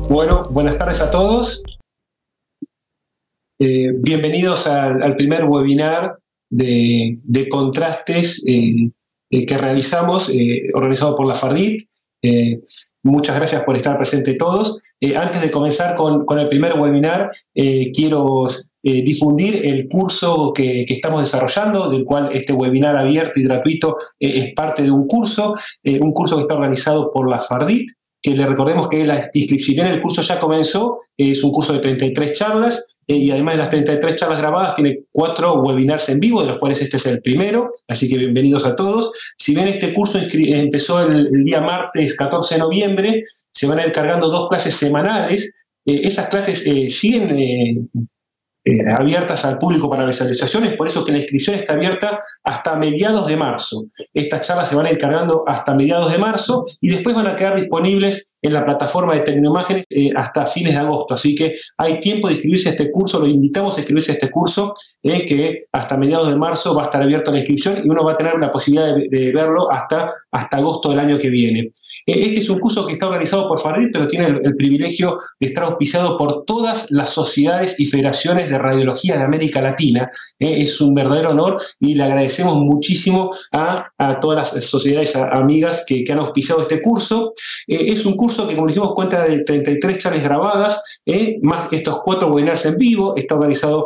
Bueno, buenas tardes a todos. Bienvenidos al primer webinar de contrastes que realizamos, organizado por la FARDIT. Muchas gracias por estar presentes todos. Antes de comenzar con el primer webinar, quiero difundir el curso que estamos desarrollando, del cual este webinar abierto y gratuito es parte de un curso que está organizado por la FARDIT, que le recordemos que la inscripción en el curso ya comenzó. Es un curso de 33 charlas, y además de las 33 charlas grabadas tiene 4 webinars en vivo, de los cuales este es el primero, así que bienvenidos a todos. Si bien este curso empezó el día martes 14 de noviembre, se van a ir cargando 2 clases semanales. Esas clases siguen abiertas al público para visualizaciones, por eso que la inscripción está abierta hasta mediados de marzo. Estas charlas se van a ir cargando hasta mediados de marzo y después van a quedar disponibles en la plataforma de Tecnoimágenes hasta fines de agosto, así que hay tiempo de inscribirse a este curso. Lo invitamos a inscribirse a este curso, que hasta mediados de marzo va a estar abierto la inscripción y uno va a tener la posibilidad de verlo hasta agosto del año que viene. Este es un curso que está organizado por FARDIT, pero tiene el privilegio de estar auspiciado por todas las sociedades y federaciones de radiología de América Latina. Es un verdadero honor y le agradecemos muchísimo a todas las sociedades amigas que han auspiciado este curso. Es un curso que, como decimos, cuenta de 33 charlas grabadas, más estos 4 webinars en vivo. Está organizado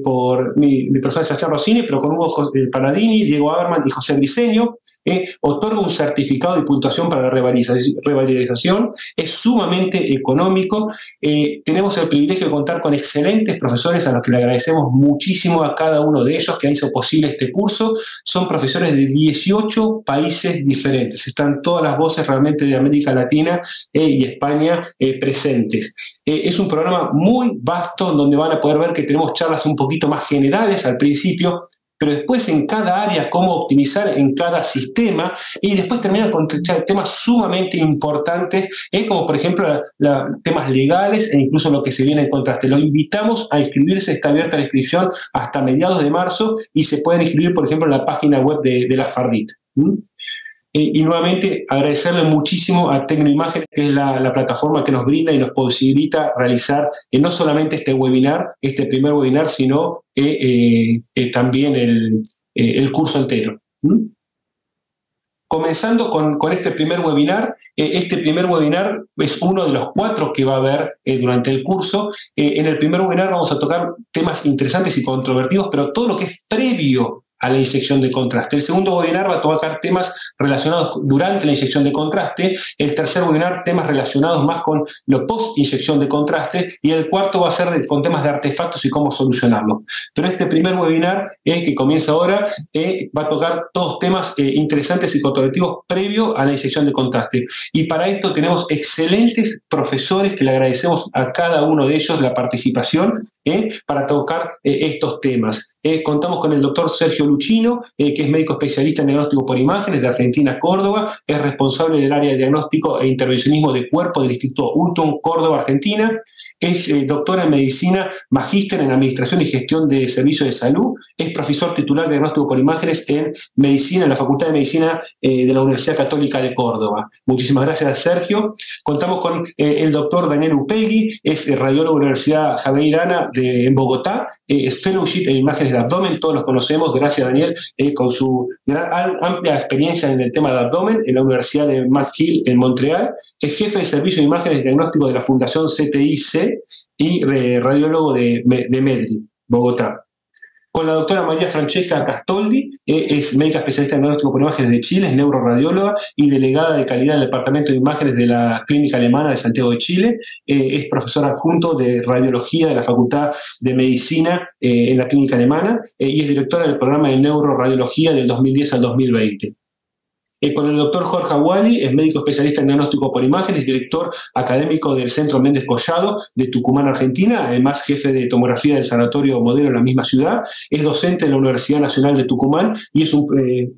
por mi persona, Sebastián Rossini, pero con Hugo Paradini, Diego Aberman y José Briceño. Otorga un certificado de puntuación para la revalidación. Es sumamente económico. Tenemos el privilegio de contar con excelentes profesores, a los que le agradecemos muchísimo a cada uno de ellos que hizo posible este curso. Son profesores de 18 países diferentes. Están todas las voces realmente de América Latina y España presentes. Es un programa muy vasto, donde van a poder ver que tenemos charlas un poquito más generales al principio, pero después en cada área, cómo optimizar en cada sistema, y después terminan con temas sumamente importantes, como por ejemplo temas legales e incluso lo que se viene en contraste. Lo invitamos a inscribirse. Está abierta la inscripción hasta mediados de marzo y se pueden inscribir, por ejemplo, en la página web de la FARDIT. Y nuevamente agradecerle muchísimo a Tecnoimágenes, que es la plataforma que nos brinda y nos posibilita realizar no solamente este webinar, este primer webinar, sino también el curso entero. Comenzando con este primer webinar. Este primer webinar es uno de los 4 que va a haber durante el curso. En el primer webinar vamos a tocar temas interesantes y controvertidos, pero todo lo que es previo a la inyección de contraste. El segundo webinar va a tocar temas relacionados durante la inyección de contraste. El tercer webinar, temas relacionados más con lo post-inyección de contraste. Y el cuarto va a ser con temas de artefactos y cómo solucionarlos. Pero este primer webinar, que comienza ahora, va a tocar todos temas interesantes y controvertidos previo a la inyección de contraste. Y para esto tenemos excelentes profesores, que le agradecemos a cada uno de ellos la participación para tocar estos temas. Contamos con el doctor Sergio Luchino, que es médico especialista en diagnóstico por imágenes de Argentina, Córdoba. Es responsable del área de diagnóstico e intervencionismo de cuerpo del Instituto Ulton, Córdoba, Argentina. Es doctor en medicina, magíster en administración y gestión de servicios de salud. Es profesor titular de diagnóstico por imágenes en medicina, en la Facultad de Medicina de la Universidad Católica de Córdoba. Muchísimas gracias, Sergio. Contamos con el doctor Daniel Upegui, es radiólogo de la Universidad Javier Ana en Bogotá. Es fellowship en imágenes de abdomen, todos los conocemos. Gracias, Daniel, con su amplia experiencia en el tema de abdomen en la Universidad de McGill en Montreal. Es jefe de servicio de imágenes de diagnóstico de la Fundación CTIC y radiólogo de Medri, Bogotá. Con la doctora María Francesca Castoldi, es médica especialista en diagnóstico por imágenes de Chile, es neuroradióloga y delegada de calidad del Departamento de Imágenes de la Clínica Alemana de Santiago de Chile. Es profesor adjunto de radiología de la Facultad de Medicina en la Clínica Alemana, y es directora del programa de neuroradiología del 2010 al 2020. con el doctor Jorge Aguali, es médico especialista en diagnóstico por imágenes, director académico del Centro Méndez Collado de Tucumán, Argentina, además jefe de tomografía del Sanatorio Modelo en la misma ciudad, es docente en la Universidad Nacional de Tucumán y es un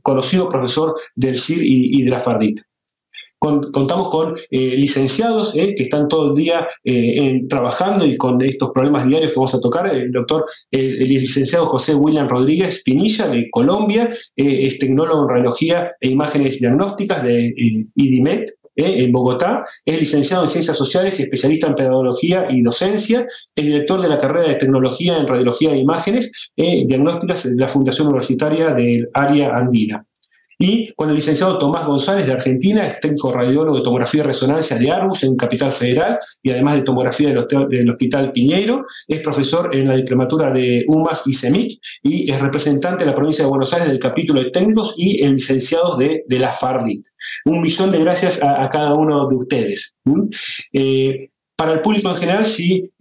conocido profesor del CIR y de la FARDIT. Contamos con licenciados que están todo el día trabajando y con estos problemas diarios que vamos a tocar. El licenciado José William Rodríguez Pinilla, de Colombia, es tecnólogo en radiología e imágenes diagnósticas de IDIMED, en Bogotá, es licenciado en Ciencias Sociales y especialista en Pedagogía y Docencia, es director de la carrera de Tecnología en Radiología e Imágenes Diagnósticas de la Fundación Universitaria del Área Andina. Y con el licenciado Tomás González, de Argentina, es técnico radiólogo de tomografía y resonancia de Arbus en Capital Federal y además de tomografía del Hospital Piñeiro. Es profesor en la diplomatura de UMAS y CEMIC y es representante de la provincia de Buenos Aires del capítulo de técnicos y en licenciados de la FARDIT. 1.000.000 de gracias a cada uno de ustedes. Para el público en general, si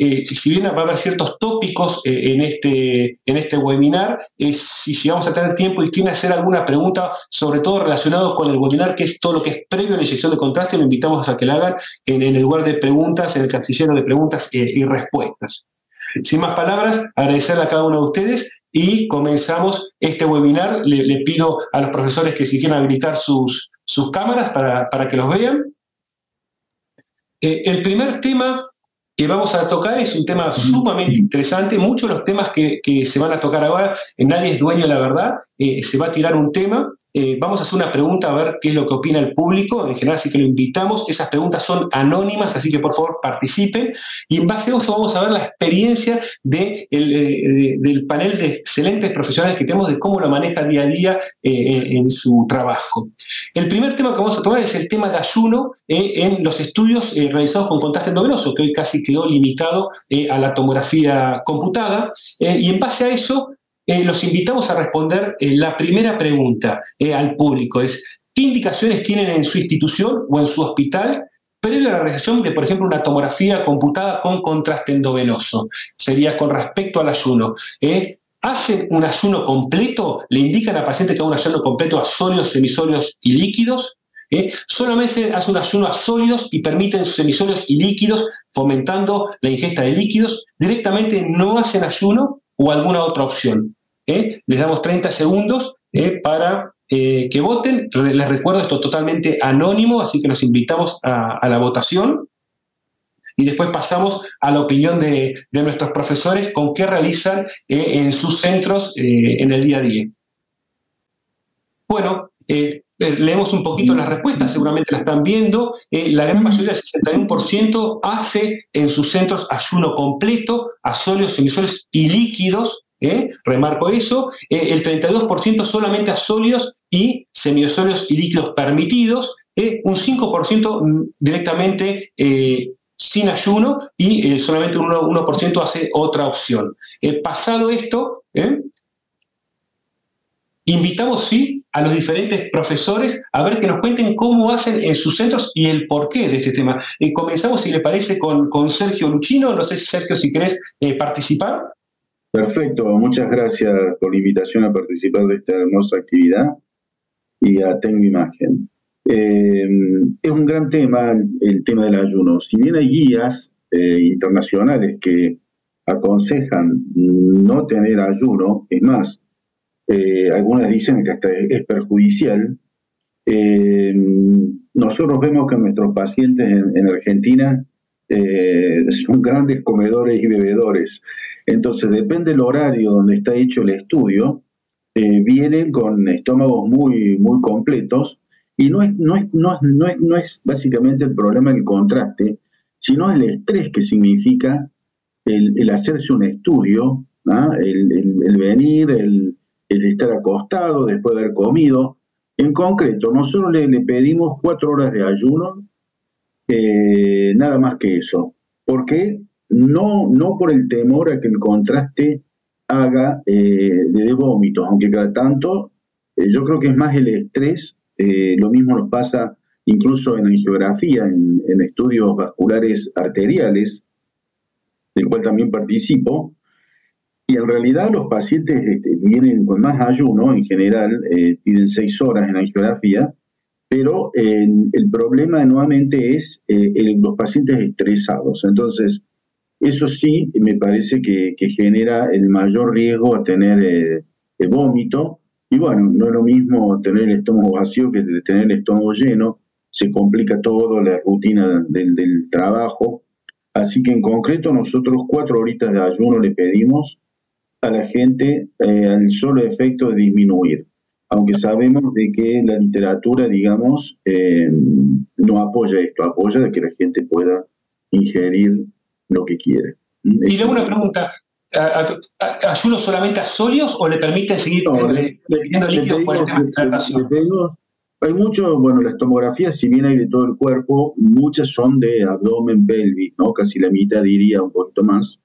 bien va a haber ciertos tópicos en este webinar, si vamos a tener tiempo y quieren hacer alguna pregunta, sobre todo relacionado con el webinar, que es todo lo que es previo a la inyección de contraste, lo invitamos a que lo hagan en el lugar de preguntas, en el casillero de preguntas y respuestas. Sin más palabras, agradecerle a cada uno de ustedes y comenzamos este webinar. Le pido a los profesores que si quieren habilitar sus cámaras para que los vean. El primer tema que vamos a tocar es un tema sumamente interesante. Muchos de los temas que se van a tocar ahora, nadie es dueño de la verdad, se va a tirar un tema. Vamos a hacer una pregunta a ver qué es lo que opina el público. En general sí que lo invitamos. Esas preguntas son anónimas, así que por favor participen. Y en base a eso vamos a ver la experiencia del panel de excelentes profesionales que tenemos de cómo lo maneja día a día en su trabajo. El primer tema que vamos a tomar es el tema de ayuno en los estudios realizados con contraste endovenoso, que hoy casi quedó limitado a la tomografía computada. Y en base a eso, los invitamos a responder la primera pregunta al público. ¿Qué indicaciones tienen en su institución o en su hospital previo a la realización de, por ejemplo, una tomografía computada con contraste endovenoso? Sería con respecto al ayuno. ¿Hacen un ayuno completo? ¿Le indican al paciente que haga un ayuno completo a sólidos, semisólidos y líquidos? Solamente hace un ayuno a sólidos y permiten semisólidos y líquidos, fomentando la ingesta de líquidos. Directamente no hacen ayuno o alguna otra opción. Les damos 30 segundos para que voten. Les recuerdo, esto es totalmente anónimo, así que los invitamos a la votación. Y después pasamos a la opinión de nuestros profesores con qué realizan en sus centros en el día a día. Bueno, leemos un poquito las respuestas, seguramente las están viendo. La gran mayoría, el 61%, hace en sus centros ayuno completo a sólidos, semisólidos y líquidos. Remarco eso. El 32% solamente a sólidos y semisólidos y líquidos permitidos. Un 5% directamente sin ayuno y solamente un 1% hace otra opción. Pasado esto, invitamos sí a los diferentes profesores a ver que nos cuenten cómo hacen en sus centros y el porqué de este tema. Comenzamos, si le parece, con Sergio Luchino. No sé, Sergio, si querés participar. Perfecto, muchas gracias por la invitación a participar de esta hermosa actividad y a Tengo Imagen. Es un gran tema el tema del ayuno. Si bien hay guías internacionales que aconsejan no tener ayuno, es más, algunas dicen que hasta es perjudicial, nosotros vemos que nuestros pacientes en Argentina son grandes comedores y bebedores. Entonces, depende del horario donde está hecho el estudio, vienen con estómagos muy, muy completos. Y no es básicamente el problema del contraste, sino el estrés que significa el hacerse un estudio, ¿no? el venir, el estar acostado después de haber comido. En concreto, nosotros le pedimos 4 horas de ayuno, nada más que eso. ¿Por qué? No por el temor a que el contraste haga de vómitos, aunque cada tanto yo creo que es más el estrés. Lo mismo nos pasa incluso en angiografía, en estudios vasculares arteriales, del cual también participo, y en realidad los pacientes vienen con más ayuno, en general piden 6 horas en angiografía, pero el problema nuevamente es los pacientes estresados. Entonces, eso sí me parece que genera el mayor riesgo a tener vómito. Y bueno, no es lo mismo tener el estómago vacío que tener el estómago lleno. Se complica todo, la rutina del trabajo. Así que en concreto nosotros 4 horitas de ayuno le pedimos a la gente al solo efecto de disminuir. Aunque sabemos de que la literatura, digamos, no apoya esto, apoya de que la gente pueda ingerir lo que quiere. Y luego una pregunta, ¿ayuno solamente a sólidos o le permiten seguir teniendo líquidos por el tema de hidratación? Hay mucho, bueno, las tomografías, si bien hay de todo el cuerpo, muchas son de abdomen, pelvis, ¿no? Casi la mitad diría, un poquito más.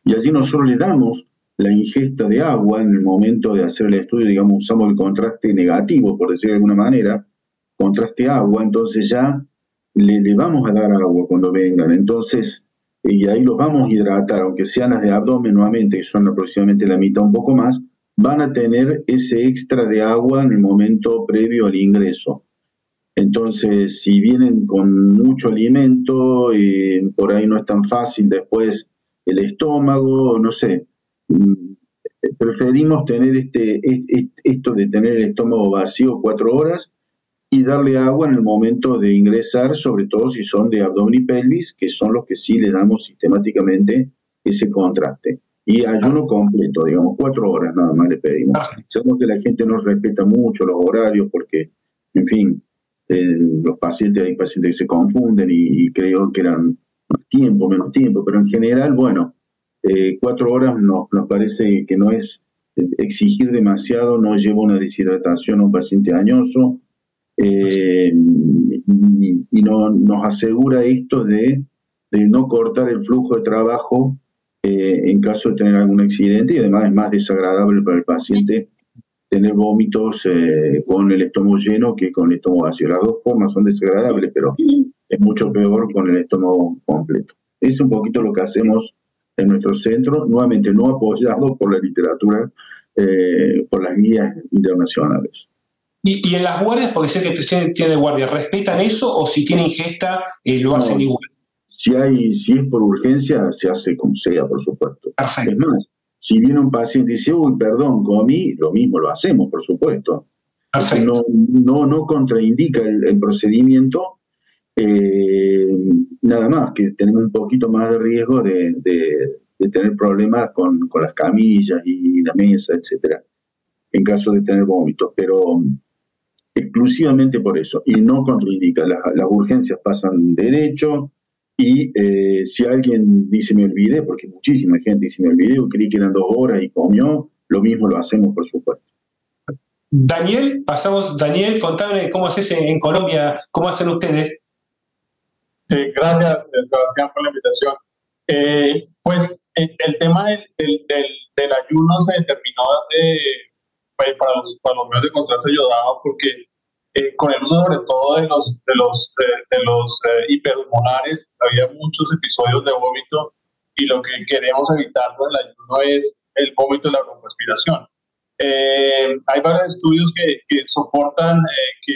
Y allí nosotros le damos la ingesta de agua en el momento de hacer el estudio, digamos, usamos el contraste negativo, por decirlo de alguna manera, contraste agua, entonces ya le vamos a dar agua cuando vengan. Entonces, y ahí los vamos a hidratar, aunque sean las de abdomen nuevamente, que son aproximadamente la mitad, un poco más, van a tener ese extra de agua en el momento previo al ingreso. Entonces, si vienen con mucho alimento, por ahí no es tan fácil después el estómago, no sé. Preferimos tener esto de tener el estómago vacío 4 horas y darle agua en el momento de ingresar, sobre todo si son de abdomen y pelvis, que son los que sí le damos sistemáticamente ese contraste. Y ayuno completo, digamos, 4 horas nada más le pedimos. Sabemos que la gente no respeta mucho los horarios porque, en fin, los pacientes, hay pacientes que se confunden y creo que eran más tiempo, menos tiempo, pero en general, bueno, 4 horas nos parece que no es exigir demasiado, no lleva una deshidratación a un paciente añoso, y nos asegura esto de no cortar el flujo de trabajo en caso de tener algún accidente, y además es más desagradable para el paciente tener vómitos con el estómago lleno que con el estómago vacío. Las dos formas son desagradables, pero es mucho peor con el estómago completo. Es un poquito lo que hacemos en nuestro centro, nuevamente no apoyado por la literatura, por las guías internacionales. ¿Y en las guardias, porque sé que tiene guardia, respetan eso o si tiene ingesta lo hacen igual? Si es por urgencia, se hace como sea, por supuesto. Perfecto. Es más, si viene un paciente y dice, uy, perdón, comí, lo mismo lo hacemos, por supuesto. Perfecto. No contraindica el procedimiento, nada más que tenemos un poquito más de riesgo de tener problemas con las camillas y la mesa, etcétera, en caso de tener vómitos, pero exclusivamente por eso, y no contraindica. Las urgencias pasan derecho, y si alguien dice me olvidé, porque muchísima gente dice me olvidé, o creí que eran 2 horas y comió, lo mismo lo hacemos, por supuesto. Daniel, contame cómo haces en Colombia, cómo hacen ustedes. Gracias, Sebastián, por la invitación. Pues el tema del ayuno se determinó para los medios de contraste ayudado porque con el uso sobre todo de los hiperpulmonares había muchos episodios de vómito, y lo que queremos evitar con el ayuno es el vómito y la broncoaspiración. Hay varios estudios que soportan que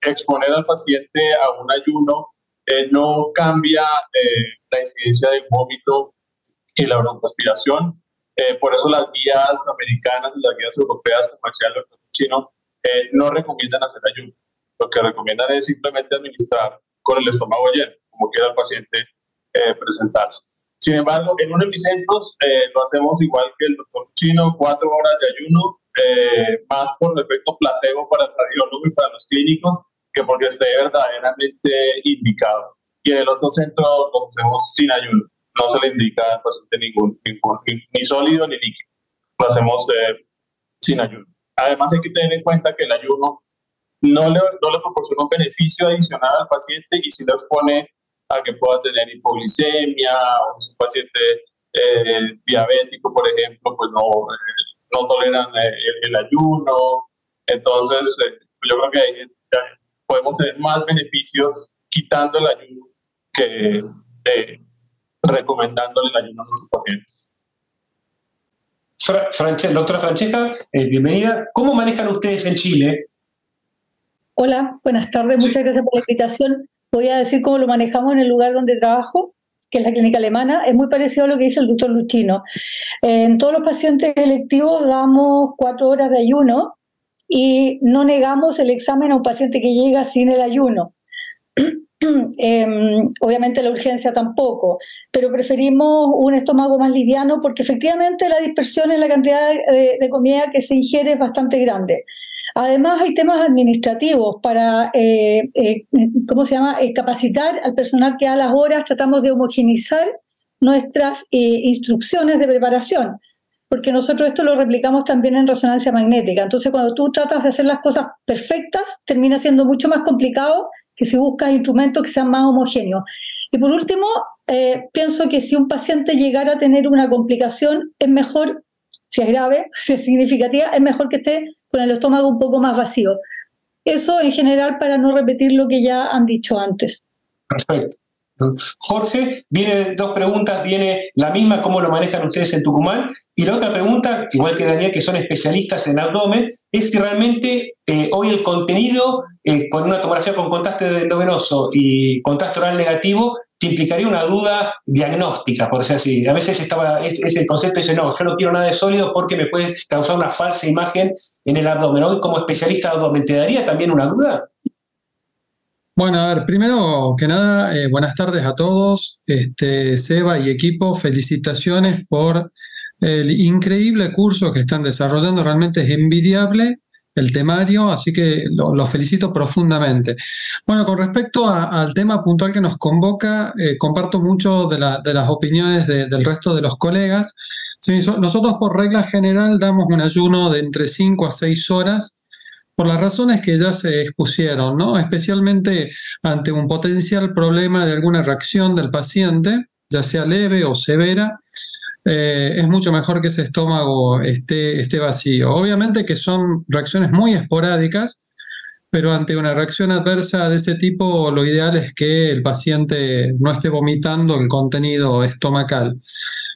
exponer al paciente a un ayuno no cambia la incidencia del vómito y la broncoaspiración. Por eso las guías americanas y las guías europeas, como decía el doctor Chino, no recomiendan hacer ayuno. Lo que recomiendan es simplemente administrar con el estómago lleno, como quiera el paciente presentarse. Sin embargo, en un epicentro lo hacemos igual que el doctor Chino, 4 horas de ayuno, más por efecto placebo para el radiólogo y para los clínicos, que porque esté verdaderamente indicado. Y en el otro centro lo hacemos sin ayuno. No se le indica al paciente ni sólido ni líquido. Lo hacemos sin ayuno. Además hay que tener en cuenta que el ayuno no le proporciona un beneficio adicional al paciente, y si lo expone a que pueda tener hipoglicemia, o si un paciente diabético, por ejemplo, pues no toleran el ayuno. Entonces, yo creo que podemos tener más beneficios quitando el ayuno que recomendándole el ayuno a nuestros pacientes. Doctora Francesca, bienvenida. ¿Cómo manejan ustedes en Chile Hola, buenas tardes, muchas gracias por la invitación. Voy a decir cómo lo manejamos en el lugar donde trabajo, que es la clínica alemana. Es muy parecido a lo que dice el doctor Luchino. En todos los pacientes electivos damos 4 horas de ayuno y no negamos el examen a un paciente que llega sin el ayuno. Obviamente la urgencia tampoco, pero preferimos un estómago más liviano porque efectivamente la dispersión en la cantidad de comida que se ingiere es bastante grande. Además hay temas administrativos para, capacitar al personal que a las horas tratamos de homogeneizar nuestras instrucciones de preparación, porque nosotros esto lo replicamos también en resonancia magnética. Entonces cuando tú tratas de hacer las cosas perfectas, termina siendo mucho más complicado que si buscas instrumentos que sean más homogéneos. Y por último, pienso que si un paciente llegara a tener una complicación, es mejor, si es grave, si es significativa, es mejor que esté con el estómago un poco más vacío. Eso en general para no repetir lo que ya han dicho antes. Perfecto. Jorge, viene 2 preguntas, viene la misma, ¿cómo lo manejan ustedes en Tucumán? Y la otra pregunta, igual que Daniel, que son especialistas en abdomen, es si realmente hoy el contenido con una tomografía con contraste endovenoso y contraste oral negativo te implicaría una duda diagnóstica, por decir así. A veces es el concepto dice, no, yo no quiero nada de sólido porque me puede causar una falsa imagen en el abdomen. Hoy, como especialista de abdomen, ¿te daría también una duda? Bueno, a ver, primero que nada, buenas tardes a todos. Seba y equipo, felicitaciones por el increíble curso que están desarrollando. Realmente es envidiable el temario, así que lo felicito profundamente. Bueno, con respecto al tema puntual que nos convoca, comparto mucho de las opiniones del resto de los colegas. Sí, nosotros por regla general damos un ayuno de entre 5 a 6 horas, por las razones que ya se expusieron, ¿no? Especialmente ante un potencial problema de alguna reacción del paciente, ya sea leve o severa, es mucho mejor que ese estómago esté vacío. Obviamente que son reacciones muy esporádicas, pero ante una reacción adversa de ese tipo, lo ideal es que el paciente no esté vomitando el contenido estomacal.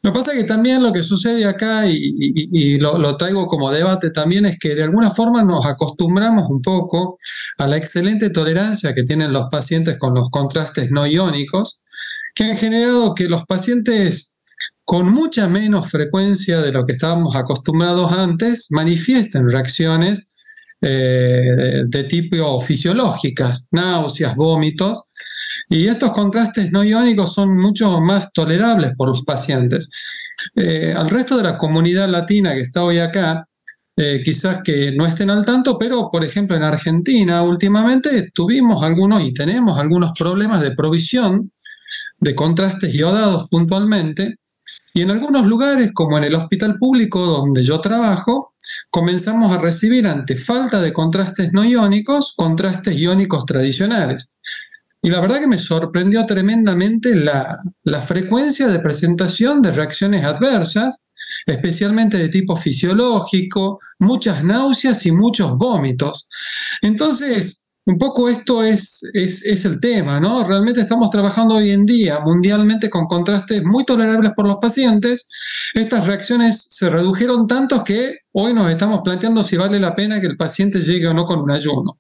Lo que pasa es que también lo que sucede acá, y lo traigo como debate también, es que de alguna forma nos acostumbramos un poco a la excelente tolerancia que tienen los pacientes con los contrastes no iónicos, que han generado que los pacientes con mucha menos frecuencia de lo que estábamos acostumbrados antes manifiesten reacciones de tipo fisiológicas, náuseas, vómitos, y estos contrastes no iónicos son mucho más tolerables por los pacientes. Al resto de la comunidad latina que está hoy acá, quizás que no estén al tanto, pero por ejemplo en Argentina últimamente tuvimos algunos y tenemos algunos problemas de provisión de contrastes iodados puntualmente, y en algunos lugares, como en el hospital público donde yo trabajo, comenzamos a recibir, ante falta de contrastes no iónicos, contrastes iónicos tradicionales. Y la verdad que me sorprendió tremendamente la frecuencia de presentación de reacciones adversas, especialmente de tipo fisiológico, muchas náuseas y muchos vómitos. Entonces, un poco esto es el tema, ¿no? Realmente estamos trabajando hoy en día mundialmente con contrastes muy tolerables por los pacientes. Estas reacciones se redujeron tanto que hoy nos estamos planteando si vale la pena que el paciente llegue o no con un ayuno.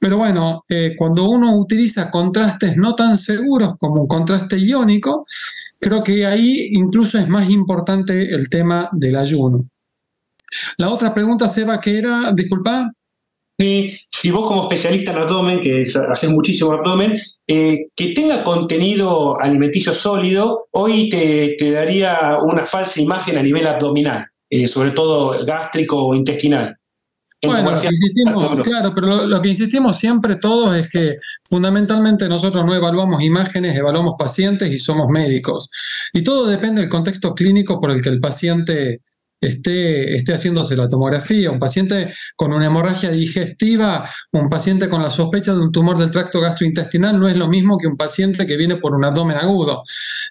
Pero bueno, cuando uno utiliza contrastes no tan seguros como un contraste iónico, creo que ahí incluso es más importante el tema del ayuno. La otra pregunta, Seba, que era, disculpa. Si vos como especialista en abdomen, que haces muchísimo abdomen, que tenga contenido alimenticio sólido, hoy te daría una falsa imagen a nivel abdominal, sobre todo gástrico o intestinal. Bueno, claro, pero lo que insistimos siempre todos es que fundamentalmente nosotros no evaluamos imágenes, evaluamos pacientes y somos médicos. Y todo depende del contexto clínico por el que el paciente esté haciéndose la tomografía. Un paciente con una hemorragia digestiva, un paciente con la sospecha de un tumor del tracto gastrointestinal no es lo mismo que un paciente que viene por un abdomen agudo.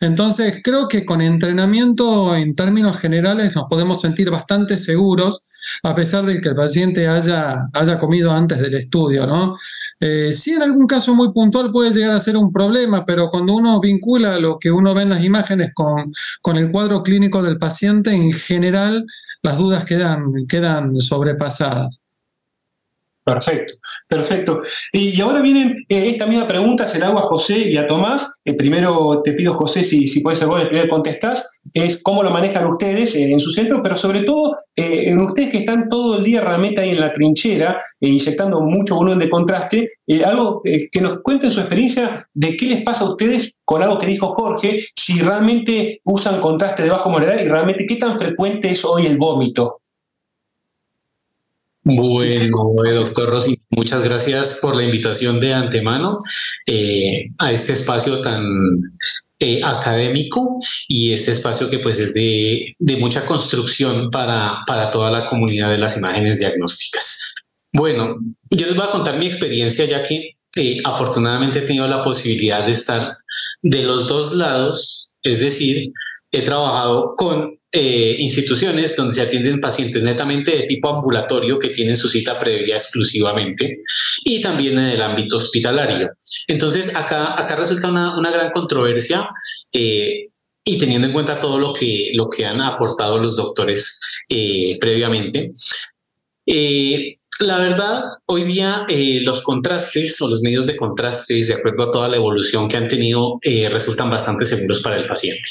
Entonces, creo que con entrenamiento en términos generales nos podemos sentir bastante seguros, a pesar de que el paciente haya comido antes del estudio, ¿no? Sí, en algún caso muy puntual puede llegar a ser un problema, pero cuando uno vincula lo que uno ve en las imágenes con el cuadro clínico del paciente, en general las dudas quedan sobrepasadas. Perfecto, perfecto. Y ahora vienen esta misma pregunta, se la hago a José y a Tomás. Primero te pido, José, si puedes ser vos el primero que contestás, es cómo lo manejan ustedes en su centro, pero sobre todo en ustedes que están todo el día realmente ahí en la trinchera, inyectando mucho volumen de contraste, algo que nos cuenten su experiencia de qué les pasa a ustedes con algo que dijo Jorge, si realmente usan contraste de bajo molecular y realmente qué tan frecuente es hoy el vómito. Bueno, doctor Rossi, muchas gracias por la invitación de antemano a este espacio tan académico y este espacio que pues es de mucha construcción para toda la comunidad de las imágenes diagnósticas. Bueno, yo les voy a contar mi experiencia ya que afortunadamente he tenido la posibilidad de estar de los dos lados, es decir, he trabajado con instituciones donde se atienden pacientes netamente de tipo ambulatorio que tienen su cita previa exclusivamente y también en el ámbito hospitalario. Entonces, acá resulta una gran controversia y teniendo en cuenta todo lo que han aportado los doctores previamente. La verdad, hoy día los contrastes o los medios de contrastes, de acuerdo a toda la evolución que han tenido, resultan bastante seguros para el paciente.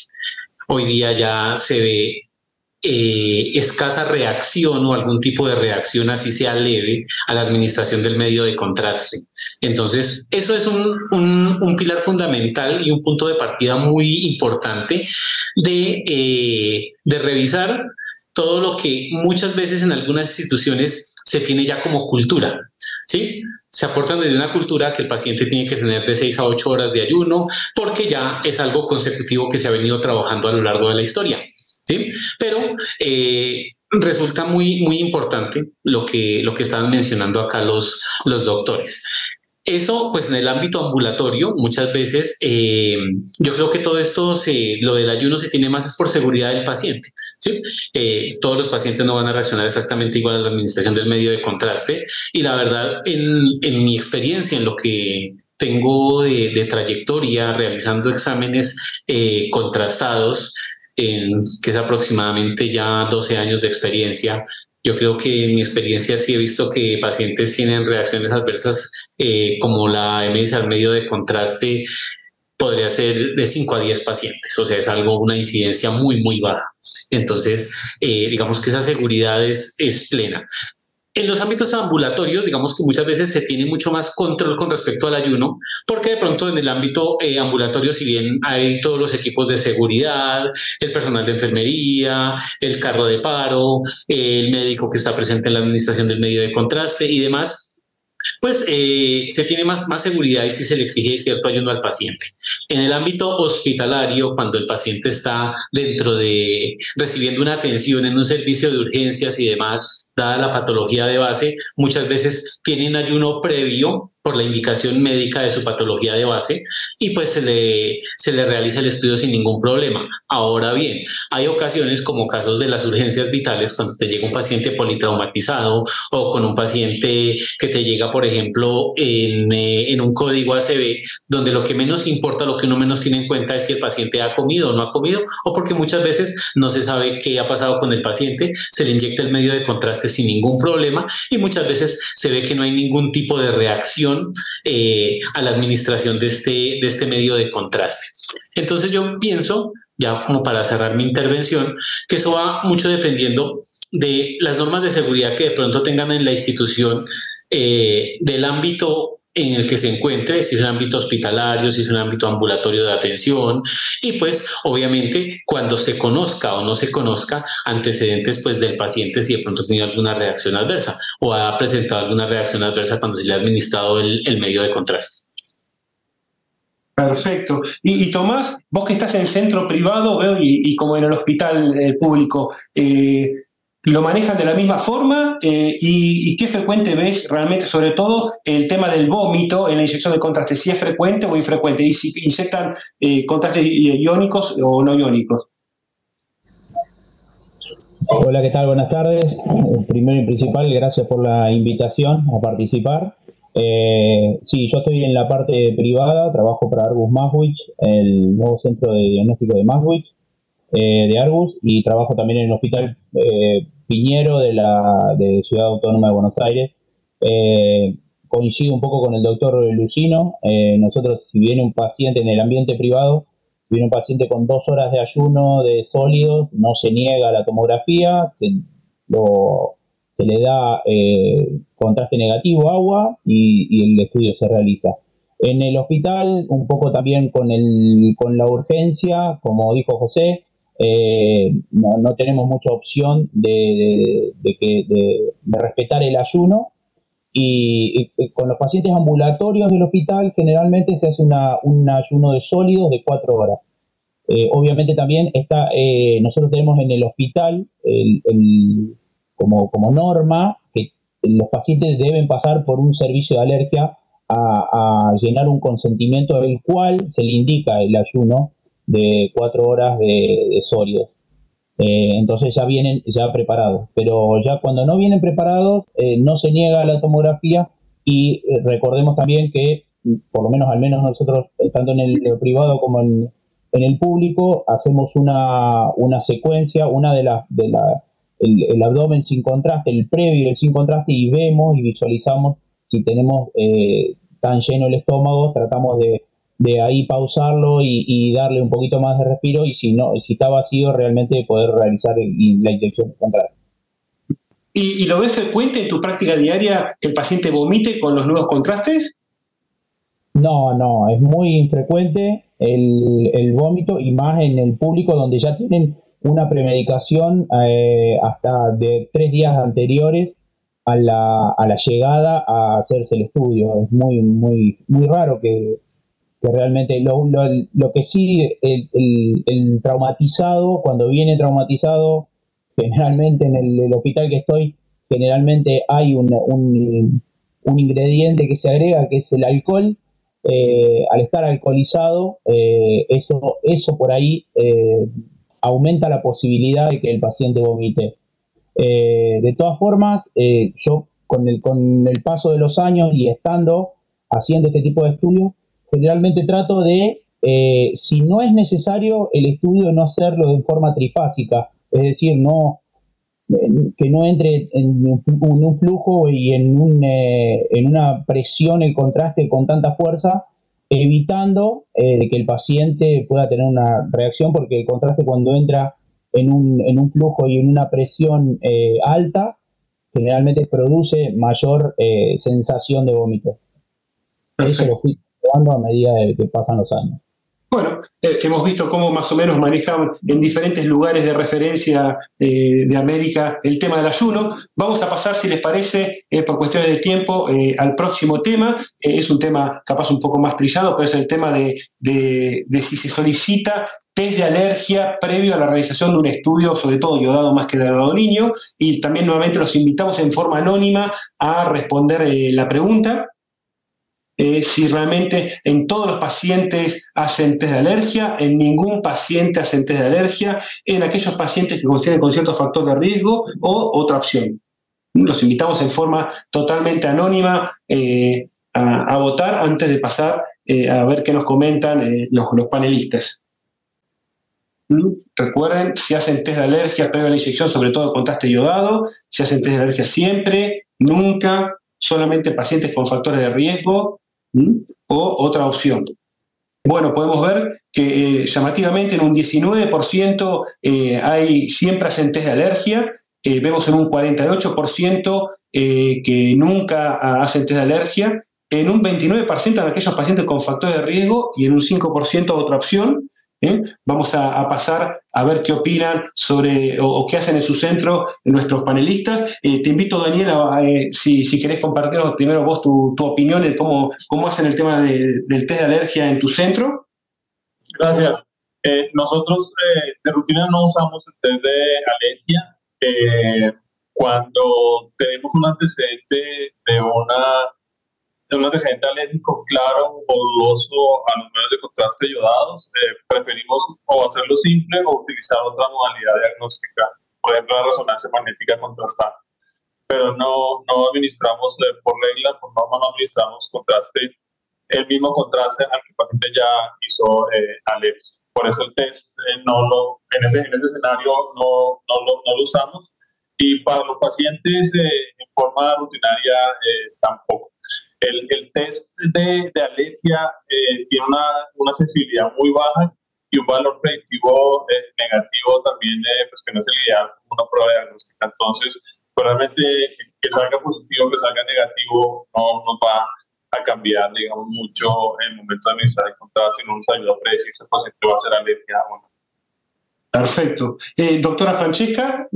Hoy día ya se ve escasa reacción o algún tipo de reacción, así sea leve, a la administración del medio de contraste. Entonces, eso es un pilar fundamental y un punto de partida muy importante de revisar todo lo que muchas veces en algunas instituciones se tiene ya como cultura, ¿sí? Se aportan desde una cultura que el paciente tiene que tener de 6 a 8 horas de ayuno, porque ya es algo consecutivo que se ha venido trabajando a lo largo de la historia, ¿sí? Pero resulta muy importante lo que estaban mencionando acá los doctores. Eso, pues en el ámbito ambulatorio, muchas veces yo creo que todo esto, lo del ayuno se tiene más es por seguridad del paciente, ¿sí? Todos los pacientes no van a reaccionar exactamente igual a la administración del medio de contraste y la verdad, en mi experiencia, en lo que tengo de trayectoria realizando exámenes contrastados, que es aproximadamente ya 12 años de experiencia, yo creo que en mi experiencia sí he visto que pacientes tienen reacciones adversas como la MS al medio de contraste, podría ser de 5 a 10 pacientes, o sea, es una incidencia muy baja. Entonces, digamos que esa seguridad es plena. En los ámbitos ambulatorios, digamos que muchas veces se tiene mucho más control con respecto al ayuno, porque de pronto en el ámbito ambulatorio, si bien hay todos los equipos de seguridad, el personal de enfermería, el carro de paro, el médico que está presente en la administración del medio de contraste y demás, pues se tiene más seguridad y sí se le exige cierto ayuno al paciente. En el ámbito hospitalario, cuando el paciente está recibiendo una atención en un servicio de urgencias y demás, dada la patología de base, muchas veces tienen ayuno previo por la indicación médica de su patología de base y pues se le realiza el estudio sin ningún problema. Ahora bien, hay ocasiones como casos de las urgencias vitales cuando te llega un paciente politraumatizado o con un paciente que te llega, por ejemplo, en un código ACV, donde lo que menos importa, lo que uno menos tiene en cuenta es si el paciente ha comido o no ha comido o porque muchas veces no se sabe qué ha pasado con el paciente, se le inyecta el medio de contraste sin ningún problema y muchas veces se ve que no hay ningún tipo de reacción a la administración de este medio de contraste. Entonces yo pienso, ya como para cerrar mi intervención, que eso va mucho dependiendo de las normas de seguridad que de pronto tengan en la institución, del ámbito en el que se encuentre, si es un ámbito hospitalario, si es un ámbito ambulatorio de atención y pues obviamente cuando se conozca o no se conozca antecedentes pues del paciente si de pronto ha tenido alguna reacción adversa o ha presentado alguna reacción adversa cuando se le ha administrado el medio de contraste. Perfecto. Y Tomás, vos que estás en centro privado, veo, y como en el hospital público, ¿lo manejan de la misma forma? ¿Y qué frecuente ves realmente, sobre todo, el tema del vómito en la inyección de contraste? ¿Si es frecuente o infrecuente? ¿Y si inyectan contrastes iónicos o no iónicos? Hola, ¿qué tal? Buenas tardes. Primero y principal, gracias por la invitación a participar. Sí, yo estoy en la parte privada, trabajo para Argus Maswich, el nuevo centro de diagnóstico de Maswich, de Argus, y trabajo también en el hospital Piñero de Ciudad Autónoma de Buenos Aires, Coincido un poco con el doctor Lucino. Nosotros, si viene un paciente en el ambiente privado, si viene un paciente con 2 horas de ayuno de sólidos, no se niega la tomografía, se le da contraste negativo, agua, y el estudio se realiza. En el hospital, un poco también con la urgencia, como dijo José, no tenemos mucha opción de respetar el ayuno, y con los pacientes ambulatorios del hospital generalmente se hace un ayuno de sólidos de 4 horas. Obviamente también nosotros tenemos en el hospital como norma que los pacientes deben pasar por un servicio de alergia a llenar un consentimiento del cual se le indica el ayuno de 4 horas de sólidos. Entonces ya vienen ya preparados, pero ya cuando no vienen preparados no se niega la tomografía, y recordemos también que por lo menos al menos nosotros, tanto en el privado como en el público, hacemos una secuencia, el abdomen sin contraste, el previo y el sin contraste, y vemos y visualizamos si tenemos tan lleno el estómago, tratamos de ahí pausarlo y darle un poquito más de respiro, y si está vacío, realmente poder realizar la inyección contraste. ¿Y lo ves frecuente en tu práctica diaria que el paciente vomite con los nuevos contrastes? No, es muy infrecuente el vómito, y más en el público donde ya tienen una premedicación hasta de 3 días anteriores a la llegada a hacerse el estudio. Es muy raro que realmente lo que sí, el traumatizado, cuando viene traumatizado, generalmente en el hospital que estoy, generalmente hay un ingrediente que se agrega, que es el alcohol. Al estar alcoholizado, eso por ahí aumenta la posibilidad de que el paciente vomite. De todas formas, yo con el paso de los años y estando haciendo este tipo de estudios, generalmente trato de, si no es necesario el estudio, no hacerlo de forma trifásica, es decir, que no entre en un flujo y en una presión el contraste con tanta fuerza, evitando que el paciente pueda tener una reacción, porque el contraste, cuando entra en un flujo y en una presión alta, generalmente produce mayor sensación de vómito. Eso lo fui probando a medida de que pasan los años. Bueno, hemos visto cómo más o menos manejan en diferentes lugares de referencia de América el tema del ayuno. Vamos a pasar, si les parece, por cuestiones de tiempo, al próximo tema. Es un tema capaz un poco más trillado, pero es el tema de si se solicita test de alergia previo a la realización de un estudio, sobre todo iodado más que de iodado niño. Y también nuevamente los invitamos en forma anónima a responder la pregunta. Si realmente en todos los pacientes hacen test de alergia, en ningún paciente hacen test de alergia, en aquellos pacientes que consideren con cierto factor de riesgo, o otra opción. Los invitamos en forma totalmente anónima a votar antes de pasar a ver qué nos comentan los panelistas. Recuerden, si hacen test de alergia previo a la inyección, sobre todo contraste iodado, si hacen test de alergia siempre, nunca, solamente pacientes con factores de riesgo, o otra opción. Bueno, podemos ver que llamativamente en un 19% siempre hacen test de alergia. Vemos en un 48% que nunca hacen test de alergia, en un 29% en aquellos pacientes con factores de riesgo, y en un 5% otra opción. Vamos a pasar a ver qué opinan sobre o qué hacen en su centro nuestros panelistas. Te invito, Daniela, si querés compartirnos primero vos tu opinión de cómo hacen el tema del test de alergia en tu centro. Gracias. Nosotros de rutina no usamos el test de alergia cuando tenemos un antecedente de un antecedente alérgico claro o dudoso a los medios de contraste yodados. Preferimos o hacerlo simple o utilizar otra modalidad diagnóstica, por ejemplo la resonancia magnética contrastada. Pero no administramos, por regla, por norma, no administramos el mismo contraste al que el paciente ya hizo alergia. Por eso el test en ese escenario no lo usamos. Y para los pacientes en forma rutinaria tampoco. El test de alergia tiene una sensibilidad muy baja y un valor predictivo negativo también, pues que no es el ideal como una prueba diagnóstica. Entonces, realmente que salga positivo, que salga negativo, no nos va a cambiar, digamos, mucho el momento de administrar el contraste, no nos ayuda a predecir si el paciente va a ser alergia o no. Perfecto. Doctora Francesca.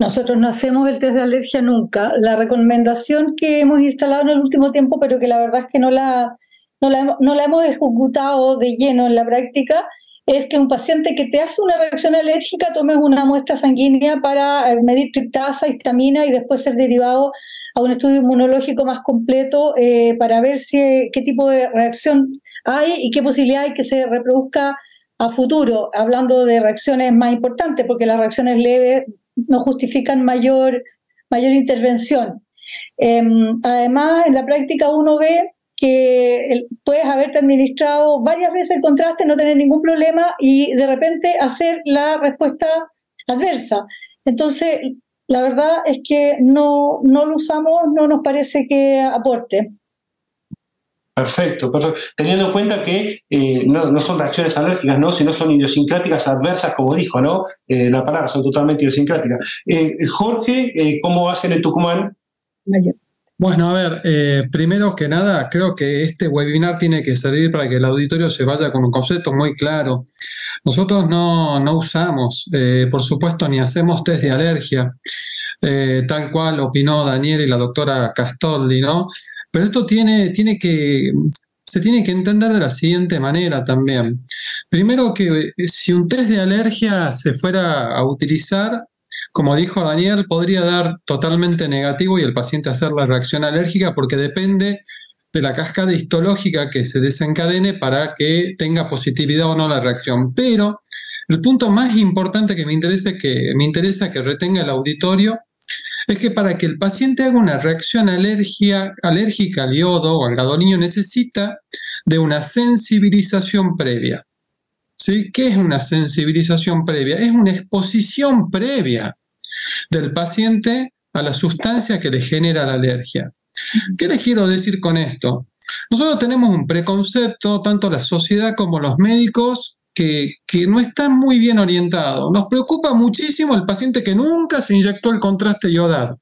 Nosotros no hacemos el test de alergia nunca. La recomendación que hemos instalado en el último tiempo, pero que la verdad es que no la hemos ejecutado de lleno en la práctica, es que un paciente que te hace una reacción alérgica tomes una muestra sanguínea para medir tryptasa, histamina y después ser derivado a un estudio inmunológico más completo para ver qué tipo de reacción hay y qué posibilidad hay que se reproduzca a futuro, hablando de reacciones más importantes, porque las reacciones leves no justifican mayor intervención. Además, en la práctica uno ve que puedes haberte administrado varias veces el contraste, no tener ningún problema y de repente hacer la respuesta adversa. Entonces, la verdad es que no lo usamos, no nos parece que aporte. Perfecto. Teniendo en cuenta que no son reacciones alérgicas, ¿no? Sino son idiosincráticas adversas, como dijo, ¿no? La palabra son totalmente idiosincráticas. Jorge, ¿cómo hacen en Tucumán? Bueno, a ver, primero que nada, creo que este webinar tiene que servir para que el auditorio se vaya con un concepto muy claro. Nosotros no usamos, por supuesto, ni hacemos test de alergia, tal cual opinó Daniel y la doctora Castoldi, ¿no? Pero esto se tiene que entender de la siguiente manera también. Primero que si un test de alergia se fuera a utilizar, como dijo Daniel, podría dar totalmente negativo y el paciente hacer la reacción alérgica porque depende de la cascada histológica que se desencadene para que tenga positividad o no la reacción. Pero el punto más importante que me interesa que retenga el auditorio es que para que el paciente haga una reacción alérgica al iodo o al gadolínio necesita de una sensibilización previa. ¿Sí? ¿Qué es una sensibilización previa? Es una exposición previa del paciente a la sustancia que le genera la alergia. ¿Qué les quiero decir con esto? Nosotros tenemos un preconcepto, tanto la sociedad como los médicos, que no están muy bien orientados. Nos preocupa muchísimo el paciente que nunca se inyectó el contraste iodado.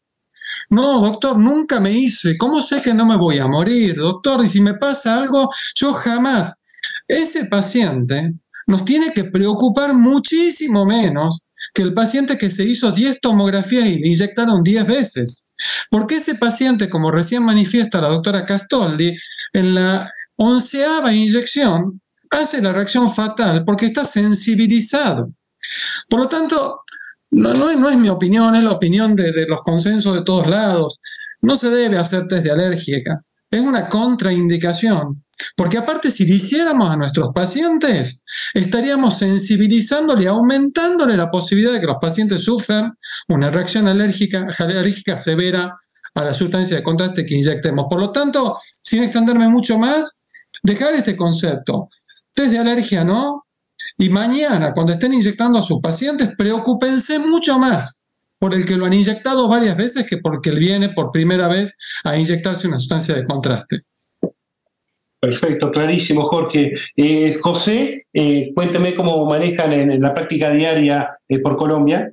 No, doctor, nunca me hice. ¿Cómo sé que no me voy a morir, doctor? Y si me pasa algo, yo jamás. Ese paciente nos tiene que preocupar muchísimo menos que el paciente que se hizo 10 tomografías y le inyectaron 10 veces. Porque ese paciente, como recién manifiesta la doctora Castoldi, en la 11ª inyección hace la reacción fatal porque está sensibilizado. Por lo tanto, no es mi opinión, es la opinión de los consensos de todos lados. No se debe hacer test de alergia. Es una contraindicación. Porque aparte, si lo hiciéramos a nuestros pacientes, estaríamos sensibilizándole, aumentándole la posibilidad de que los pacientes sufran una reacción alérgica severa a la sustancia de contraste que inyectemos. Por lo tanto, sin extenderme mucho más, dejar este concepto. Test de alergia no, y mañana cuando estén inyectando a sus pacientes, preocúpense mucho más por el que lo han inyectado varias veces que porque él viene por primera vez a inyectarse una sustancia de contraste. Perfecto, clarísimo, Jorge. José, cuénteme cómo manejan en la práctica diaria por Colombia.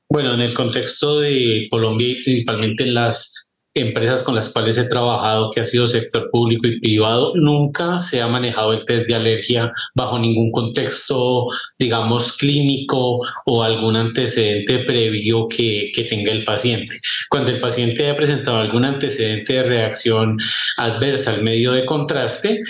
Bueno, en el contexto de Colombia y principalmente en las empresas con las cuales he trabajado, que ha sido sector público y privado, nunca se ha manejado el test de alergia bajo ningún contexto, digamos, clínico o algún antecedente previo que tenga el paciente. Cuando el paciente ha presentado algún antecedente de reacción adversa al medio de contraste,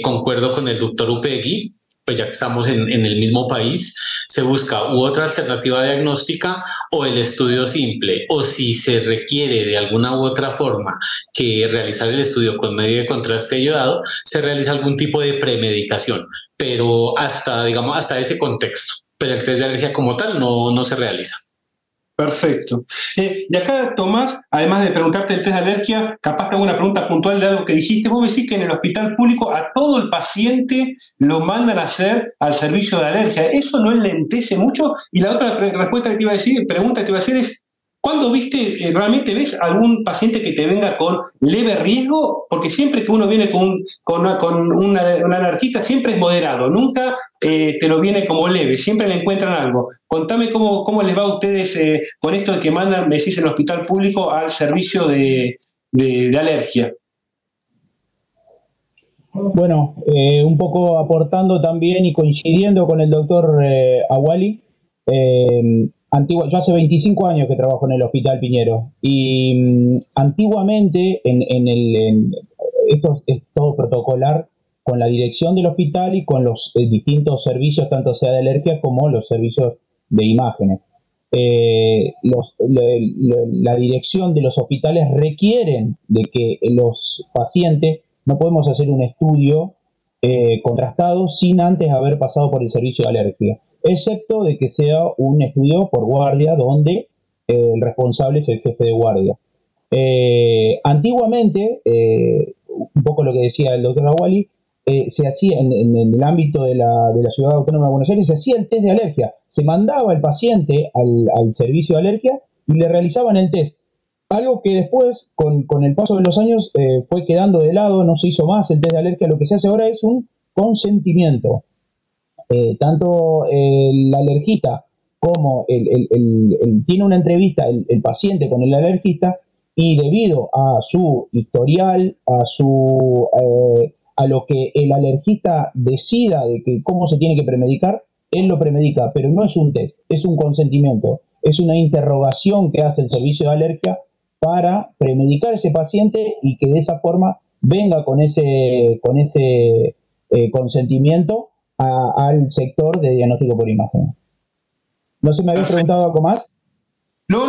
concuerdo con el doctor Upegui, pues ya que estamos en el mismo país, se busca u otra alternativa diagnóstica o el estudio simple, o si se requiere de alguna u otra forma que realizar el estudio con medio de contraste iodado, se realiza algún tipo de premedicación, pero hasta ese contexto. Pero el test de alergia como tal no se realiza. Perfecto. Y acá, Tomás, además de preguntarte el test de alergia, capaz que hago una pregunta puntual de algo que dijiste. Vos me decís que en el hospital público a todo el paciente lo mandan a hacer al servicio de alergia. ¿Eso no enlentece mucho? Y la otra respuesta que te iba a decir, pregunta que te iba a hacer es, ¿cuándo realmente ves algún paciente que te venga con leve riesgo? Porque siempre que uno viene con una alergita, siempre es moderado, nunca te lo viene como leve, siempre le encuentran algo. Contame cómo les va a ustedes con esto de que mandan, me decís, en el hospital público al servicio de alergia. Bueno, un poco aportando también y coincidiendo con el doctor Awali, yo hace 25 años que trabajo en el Hospital Piñero y antiguamente esto es todo protocolar con la dirección del hospital y con los distintos servicios, tanto sea de alergia como los servicios de imágenes. La dirección de los hospitales requieren de que los pacientes, no podemos hacer un estudio contrastado sin antes haber pasado por el servicio de alergia, excepto de que sea un estudio por guardia donde el responsable es el jefe de guardia. Antiguamente, un poco lo que decía el doctor Awali, se hacía en el ámbito de la Ciudad Autónoma de Buenos Aires, se hacía el test de alergia, se mandaba el paciente al servicio de alergia y le realizaban el test. Algo que después, con el paso de los años, fue quedando de lado, no se hizo más el test de alergia. Lo que se hace ahora es un consentimiento. Tanto el alergista como tiene una entrevista el paciente con el alergista, y debido a su historial, a lo que el alergista decida de que cómo se tiene que premedicar, él lo premedica, pero no es un test, es un consentimiento, es una interrogación que hace el servicio de alergia para premedicar a ese paciente y que de esa forma venga con ese consentimiento al sector de diagnóstico por imagen. ¿No se me había preguntado algo más? No,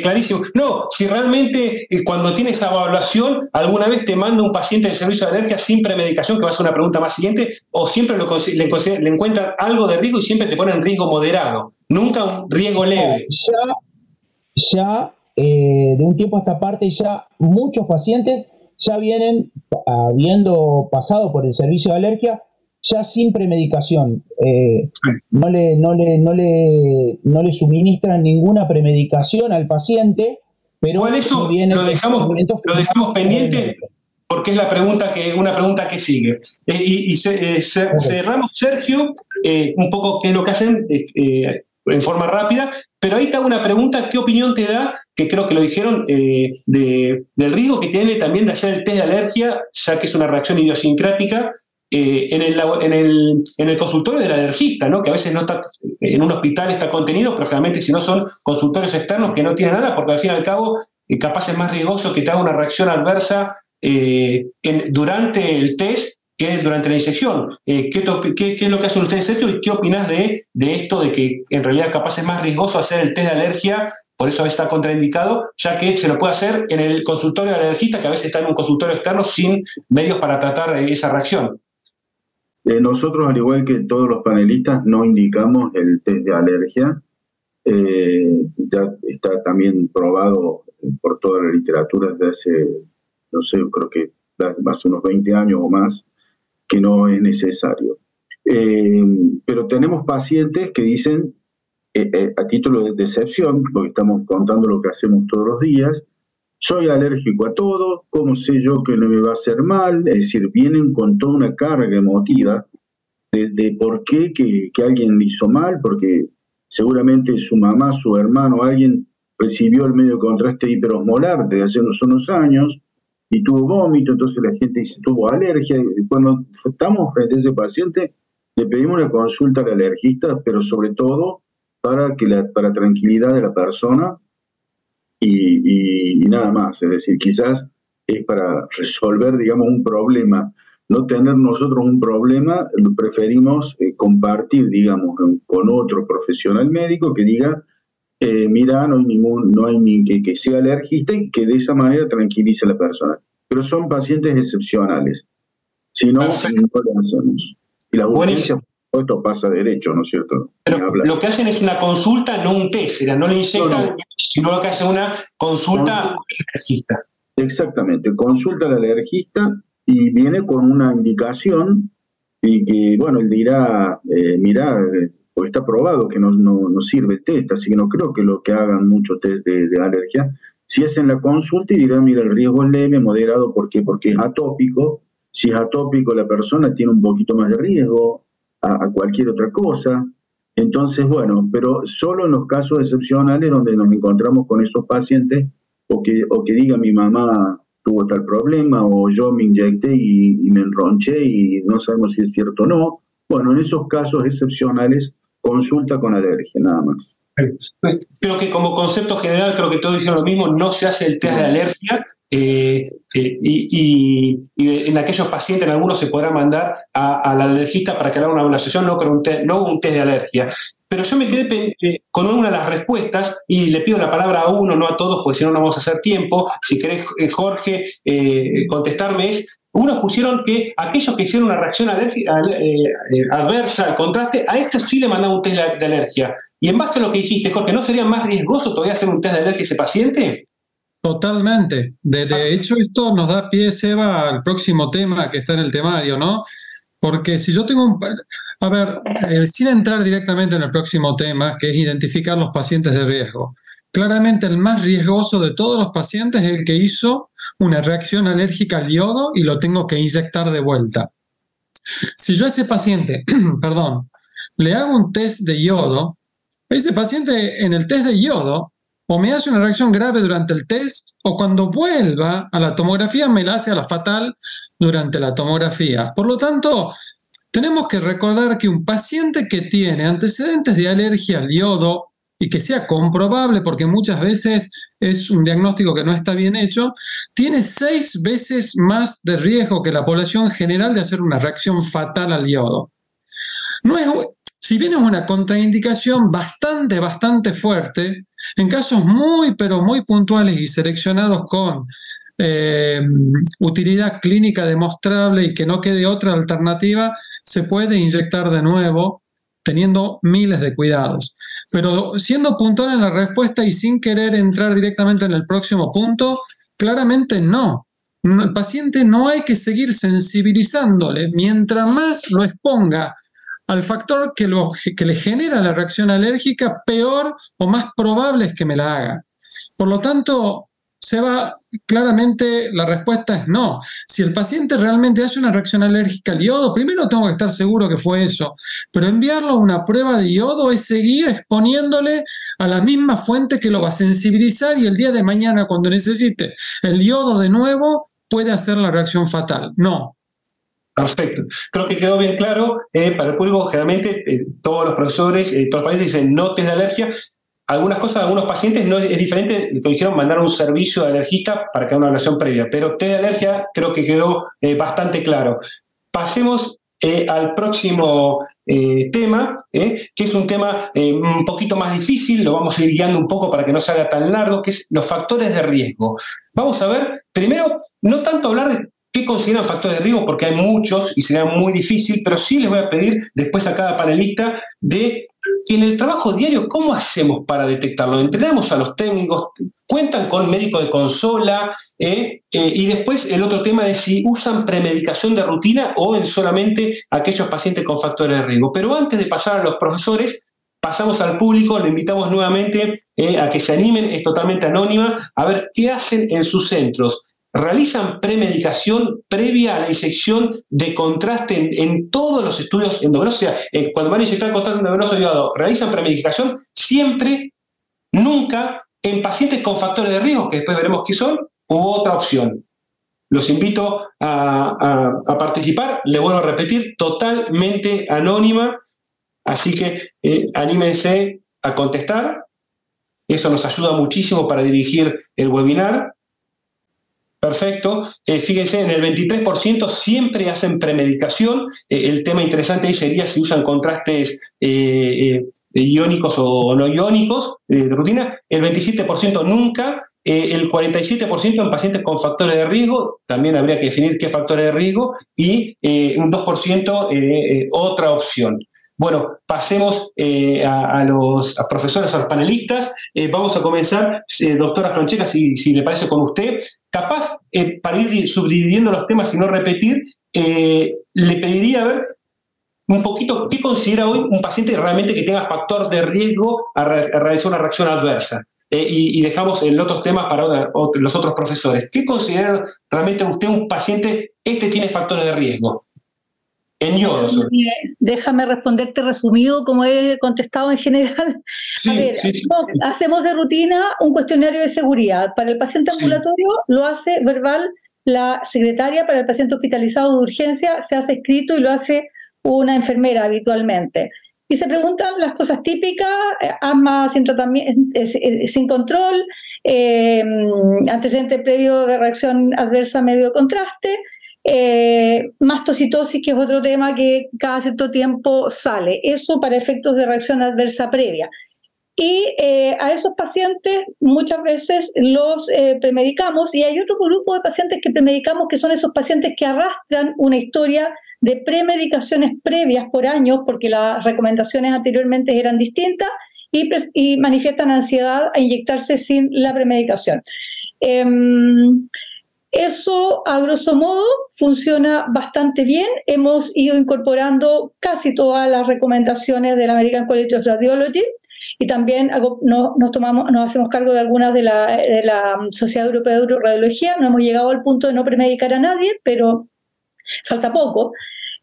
clarísimo. No, si realmente cuando tienes esa evaluación, alguna vez te manda un paciente del servicio de alergia sin premedicación, que va a ser una pregunta más siguiente, o siempre le encuentran algo de riesgo y siempre te ponen riesgo moderado, nunca un riesgo leve. Ya de un tiempo a esta parte, ya muchos pacientes ya vienen habiendo pasado por el servicio de alergia ya sin premedicación, no le suministran ninguna premedicación al paciente, pero bueno, eso lo dejamos pendiente porque es una pregunta que sigue. Cerramos, Sergio, un poco qué es lo que hacen en forma rápida, pero ahí te hago una pregunta: ¿qué opinión te da, que creo que lo dijeron, del riesgo que tiene también de hacer el test de alergia, ya que es una reacción idiosincrática, en el consultorio del alergista, ¿no? Que a veces no está en un hospital, está contenido, pero realmente si no son consultorios externos que no tienen nada, porque al fin y al cabo capaz es más riesgoso que te haga una reacción adversa durante el test que durante la inyección. ¿Qué es lo que hacen ustedes, Sergio? ¿Y qué opinás de esto, de que en realidad capaz es más riesgoso hacer el test de alergia, por eso a veces está contraindicado, ya que se lo puede hacer en el consultorio del alergista, que a veces está en un consultorio externo sin medios para tratar esa reacción? Nosotros, al igual que todos los panelistas, no indicamos el test de alergia. Ya está también probado por toda la literatura desde hace, no sé, creo que hace unos 20 años o más, que no es necesario. Pero tenemos pacientes que dicen, a título de excepción, porque estamos contando lo que hacemos todos los días, soy alérgico a todo, ¿cómo sé yo que no me va a hacer mal? Es decir, vienen con toda una carga emotiva de por qué que alguien le hizo mal, porque seguramente su mamá, su hermano, alguien recibió el medio de contraste hiperosmolar desde hace unos años y tuvo vómito, entonces la gente dice tuvo alergia. Cuando estamos frente a ese paciente, le pedimos una consulta al alergista, pero sobre todo para tranquilidad de la persona, y nada más. Es decir, quizás es para resolver, digamos, un problema. No tener nosotros un problema, preferimos compartir, digamos, con otro profesional médico que diga, mira, no hay ni que sea alergista, y que de esa manera tranquilice a la persona. Pero son pacientes excepcionales. Si no, no lo hacemos. Y la urgencia Esto pasa derecho, ¿no es cierto? Pero lo que hacen es una consulta, no un test, no le inyectan, sino lo que hace una consulta al alergista. Exactamente, consulta al alergista y viene con una indicación y que, bueno, él dirá, mirá, pues está probado que no sirve el test, así que no creo que lo que hagan muchos test de alergia. Si hacen la consulta y dirán, mira, el riesgo es leve, moderado, ¿por qué? Porque es atópico. Si es atópico, la persona tiene un poquito más de riesgo a cualquier otra cosa. Entonces, bueno, pero solo en los casos excepcionales donde nos encontramos con esos pacientes o que diga mi mamá tuvo tal problema o yo me inyecté y me enronché y no sabemos si es cierto o no. Bueno, en esos casos excepcionales, consulta con alergia, nada más. Creo que como concepto general, creo que todos dijeron lo mismo, no se hace el test de alergia y en aquellos pacientes, en algunos se podrá mandar al alergista para que haga una evaluación, no un test de alergia. Pero yo me quedé con una de las respuestas y le pido la palabra a uno, no a todos, porque si no, no vamos a hacer tiempo. Si querés, Jorge, contestarme es, unos pusieron que aquellos que hicieron una reacción adversa al contraste, a estos sí le mandaban un test de alergia. Y en base a lo que dijiste, Jorge, ¿no sería más riesgoso todavía hacer un test de alergia a ese paciente? Totalmente. De hecho, esto nos da pie, Seba, al próximo tema que está en el temario, ¿no? Porque si yo tengo a ver, sin entrar directamente en el próximo tema, que es identificar los pacientes de riesgo. Claramente el más riesgoso de todos los pacientes es el que hizo una reacción alérgica al yodo y lo tengo que inyectar de vuelta. Si yo a ese paciente, le hago un test de yodo, ese paciente en el test de yodo o me hace una reacción grave durante el test o cuando vuelva a la tomografía me la hace a la fatal durante la tomografía. Por lo tanto, tenemos que recordar que un paciente que tiene antecedentes de alergia al yodo y que sea comprobable, porque muchas veces es un diagnóstico que no está bien hecho, tiene 6 veces más de riesgo que la población general de hacer una reacción fatal al yodo. Si bien es una contraindicación bastante fuerte, en casos muy, pero muy puntuales y seleccionados con utilidad clínica demostrable y que no quede otra alternativa, se puede inyectar de nuevo teniendo miles de cuidados. Pero siendo puntual en la respuesta y sin querer entrar directamente en el próximo punto, claramente no. El paciente no hay que seguir sensibilizándole. Mientras más lo exponga al factor que le genera la reacción alérgica, peor o más probable es que me la haga. Por lo tanto, claramente la respuesta es no. Si el paciente realmente hace una reacción alérgica al yodo, primero tengo que estar seguro que fue eso, pero enviarlo a una prueba de yodo es seguir exponiéndole a la misma fuente que lo va a sensibilizar y el día de mañana cuando necesite el yodo de nuevo puede hacer la reacción fatal. No. Perfecto. Creo que quedó bien claro. Para el público, generalmente todos los profesores, todos los pacientes dicen no test de alergia. Algunas cosas, algunos pacientes no es diferente, lo que dijeron, mandar un servicio de alergista para que haga una evaluación previa, pero test de alergia creo que quedó bastante claro. Pasemos al próximo tema, que es un tema un poquito más difícil, lo vamos a ir guiando un poco para que no se haga tan largo, que es los factores de riesgo. Vamos a ver, primero, no tanto hablar de qué consideran factores de riesgo, porque hay muchos y será muy difícil, pero sí les voy a pedir después a cada panelista de que en el trabajo diario, ¿cómo hacemos para detectarlo? Entrenamos a los técnicos, cuentan con médico de consola, y después el otro tema de si usan premedicación de rutina o en solamente aquellos pacientes con factores de riesgo. Pero antes de pasar a los profesores, pasamos al público, le invitamos nuevamente a que se animen, es totalmente anónima, a ver qué hacen en sus centros. ¿Realizan premedicación previa a la inyección de contraste en todos los estudios endovenosos? O sea, cuando van a inyectar contraste endovenoso de yodo, ¿realizan premedicación? Siempre, nunca, en pacientes con factores de riesgo, que después veremos qué son, u otra opción. Los invito a participar, les vuelvo a repetir, totalmente anónima, así que anímense a contestar, eso nos ayuda muchísimo para dirigir el webinar. Perfecto. Fíjense, en el 23% siempre hacen premedicación. El tema interesante ahí sería si usan contrastes iónicos o no iónicos de rutina. El 27% nunca. El 47% en pacientes con factores de riesgo. También habría que definir qué factores de riesgo. Y un 2% otra opción. Bueno, pasemos a los profesores, a los panelistas. Vamos a comenzar, doctora Francesca, si le parece con usted. Capaz, para ir subdividiendo los temas y no repetir, le pediría ver un poquito qué considera hoy un paciente realmente que tenga factor de riesgo a realizar una reacción adversa. Y dejamos en otros temas para los otros profesores. ¿Qué considera realmente usted un paciente, tiene factores de riesgo? En yodo. Déjame responderte resumido como he contestado en general. Sí, a ver, sí. hacemos de rutina un cuestionario de seguridad. Para el paciente ambulatorio lo hace verbal la secretaria, para el paciente hospitalizado de urgencia se hace escrito y lo hace una enfermera habitualmente. Y se preguntan las cosas típicas: asma sin tratamiento, sin control, antecedente previo de reacción adversa medio de contraste, mastocitosis, que es otro tema que cada cierto tiempo sale. Eso para efectos de reacción adversa previa. Y a esos pacientes muchas veces los premedicamos, y hay otro grupo de pacientes que premedicamos, que son esos pacientes que arrastran una historia de premedicaciones previas por años, porque las recomendaciones anteriormente eran distintas, y manifiestan ansiedad a inyectarse sin la premedicación. Eso, a grosso modo, funciona bastante bien. Hemos ido incorporando casi todas las recomendaciones de la American College of Radiology, y también nos hacemos cargo de algunas de la Sociedad Europea de Radiología. No hemos llegado al punto de no premedicar a nadie, pero falta poco.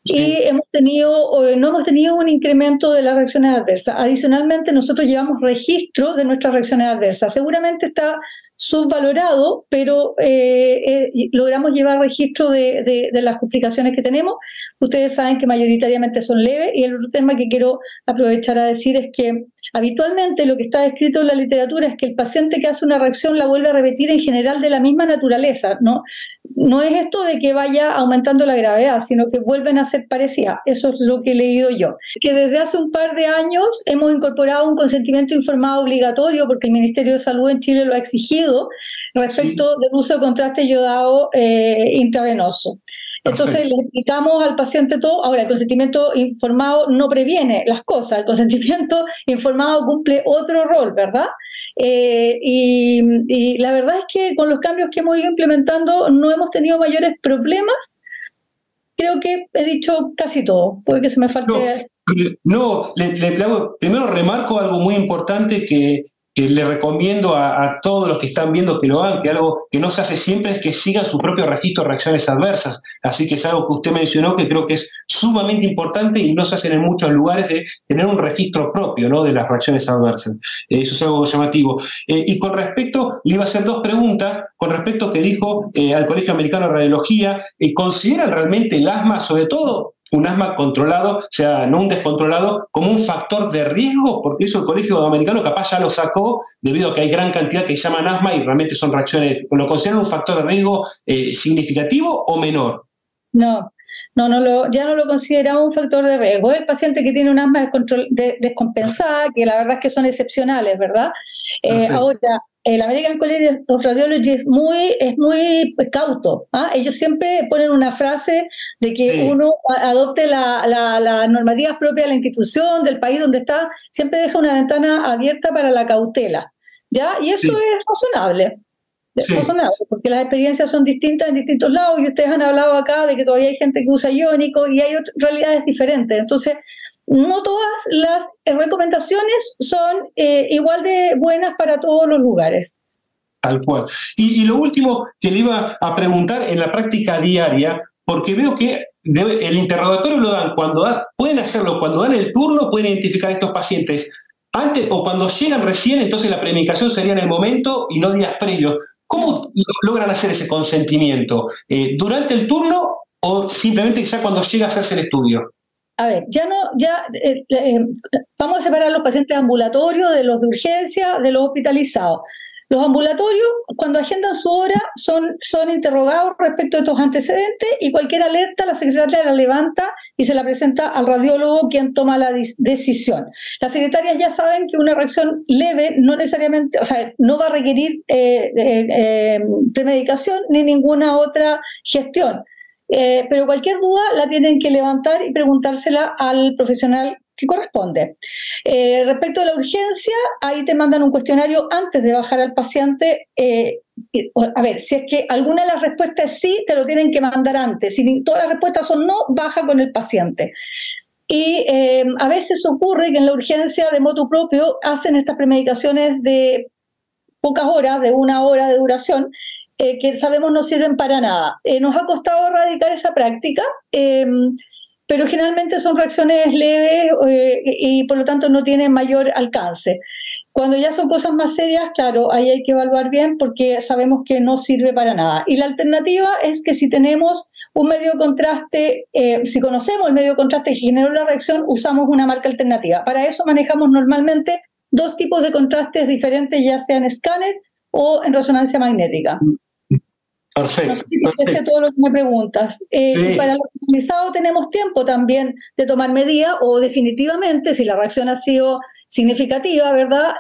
Sí. Y no hemos tenido un incremento de las reacciones adversas. Adicionalmente, nosotros llevamos registro de nuestras reacciones adversas. Seguramente está subvalorado, pero logramos llevar registro de las complicaciones que tenemos. Ustedes saben que mayoritariamente son leves. Y el otro tema que quiero aprovechar a decir es que habitualmente lo que está escrito en la literatura es que el paciente que hace una reacción la vuelve a repetir en general de la misma naturaleza, ¿no? No es esto de que vaya aumentando la gravedad, sino que vuelven a ser parecidas. Eso es lo que he leído yo. Que desde hace un par de años hemos incorporado un consentimiento informado obligatorio, porque el Ministerio de Salud en Chile lo ha exigido, respecto del uso de contraste yodado intravenoso. Entonces le explicamos al paciente todo. Ahora, el consentimiento informado no previene las cosas, el consentimiento informado cumple otro rol, ¿verdad? Y la verdad es que con los cambios que hemos ido implementando no hemos tenido mayores problemas. Creo que he dicho casi todo, puede que se me falte... Primero remarco algo muy importante que le recomiendo a todos los que están viendo que lo hagan, que algo que no se hace siempre es que sigan su propio registro de reacciones adversas. Así que es algo que usted mencionó que creo que es sumamente importante y no se hacen en muchos lugares, de tener un registro propio, ¿no?, de las reacciones adversas. Eso es algo llamativo. Y con respecto, le iba a hacer dos preguntas, con respecto a que dijo al Colegio Americano de Radiología, ¿consideran realmente el asma, sobre todo un asma controlado, o sea, no un descontrolado, como un factor de riesgo? Porque eso el Colegio Americano capaz ya lo sacó, debido a que hay gran cantidad que llaman asma y realmente son reacciones. ¿Lo consideran un factor de riesgo significativo o menor? No, ya no lo consideramos un factor de riesgo. El paciente que tiene un asma descompensada, que la verdad es que son excepcionales, ¿verdad? Ahora, el American College of Radiology es muy cauto, ¿ah? Ellos siempre ponen una frase de que uno adopte las normativas propias de la institución, del país donde está. Siempre deja una ventana abierta para la cautela, ¿ya? Y eso es razonable. Porque las experiencias son distintas en distintos lados, y ustedes han hablado acá de que todavía hay gente que usa iónico y hay realidades diferentes. Entonces, no todas las recomendaciones son igual de buenas para todos los lugares. Tal cual. Y lo último que le iba a preguntar, en la práctica diaria, porque veo que el interrogatorio lo dan pueden hacerlo cuando dan el turno, pueden identificar a estos pacientes antes o cuando llegan recién, entonces la premedicación sería en el momento y no días previos. ¿Cómo logran hacer ese consentimiento? ¿Durante el turno o simplemente ya cuando llega a hacerse el estudio? A ver, vamos a separar los pacientes ambulatorios de los de urgencia, de los hospitalizados. Los ambulatorios, cuando agendan su hora, son interrogados respecto de estos antecedentes, y cualquier alerta la secretaria la levanta y se la presenta al radiólogo, quien toma la decisión. Las secretarias ya saben que una reacción leve no necesariamente, o sea, no va a requerir premedicación ni ninguna otra gestión. Pero cualquier duda la tienen que levantar y preguntársela al profesional que corresponde. Respecto a la urgencia, ahí te mandan un cuestionario antes de bajar al paciente. A ver, si es que alguna de las respuestas es sí, te lo tienen que mandar antes. Si todas las respuestas son no, baja con el paciente. Y a veces ocurre que en la urgencia de motu propio hacen estas premedicaciones de pocas horas, de 1 hora de duración, que sabemos no sirven para nada. Nos ha costado erradicar esa práctica, pero generalmente son reacciones leves y por lo tanto no tienen mayor alcance. Cuando ya son cosas más serias, claro, ahí hay que evaluar bien porque sabemos que no sirve para nada. Y la alternativa es que si tenemos un medio de contraste, si conocemos el medio de contraste que generó la reacción, usamos una marca alternativa. Para eso manejamos normalmente 2 tipos de contrastes diferentes, ya sea en escáner o en resonancia magnética. Perfecto. No sé si contesté todo lo que me preguntas. Sí. Y para lo utilizado tenemos tiempo también de tomar medidas o definitivamente, si la reacción ha sido significativa, ¿verdad?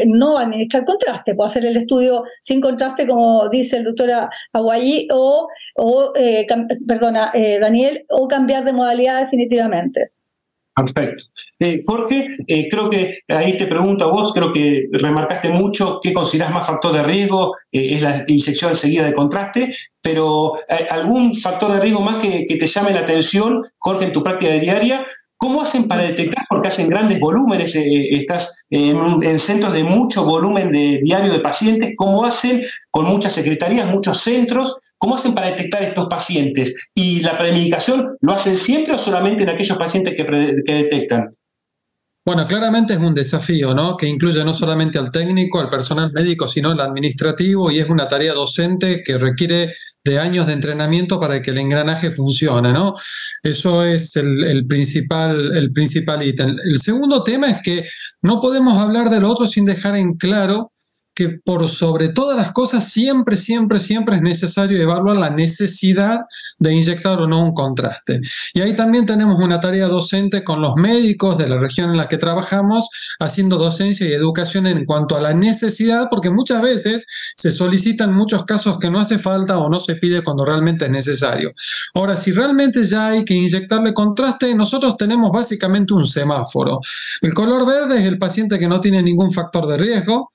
No administrar contraste, puede hacer el estudio sin contraste, como dice el doctor Aguayí, Daniel, o cambiar de modalidad definitivamente. Perfecto. Jorge, creo que ahí te pregunto a vos, creo que remarcaste mucho qué considerás más factor de riesgo, es la inyección seguida de contraste, pero ¿algún factor de riesgo más que te llame la atención, Jorge, en tu práctica diaria? ¿Cómo hacen para detectar? Porque hacen grandes volúmenes, estás en centros de mucho volumen de diario de pacientes. ¿Cómo hacen con muchas secretarías, muchos centros? ¿Cómo hacen para detectar estos pacientes? ¿Y la premedicación lo hacen siempre o solamente en aquellos pacientes que detectan? Bueno, claramente es un desafío, ¿no? Que incluye no solamente al técnico, al personal médico, sino al administrativo, y es una tarea docente que requiere de años de entrenamiento para que el engranaje funcione, ¿no? Eso es el principal ítem. El segundo tema es que no podemos hablar del otro sin dejar en claro que por sobre todas las cosas siempre es necesario evaluar la necesidad de inyectar o no un contraste. Y ahí también tenemos una tarea docente con los médicos de la región en la que trabajamos, haciendo docencia y educación en cuanto a la necesidad, porque muchas veces se solicitan muchos casos que no hace falta o no se pide cuando realmente es necesario. Ahora, si realmente ya hay que inyectarle contraste, nosotros tenemos básicamente un semáforo. El color verde es el paciente que no tiene ningún factor de riesgo.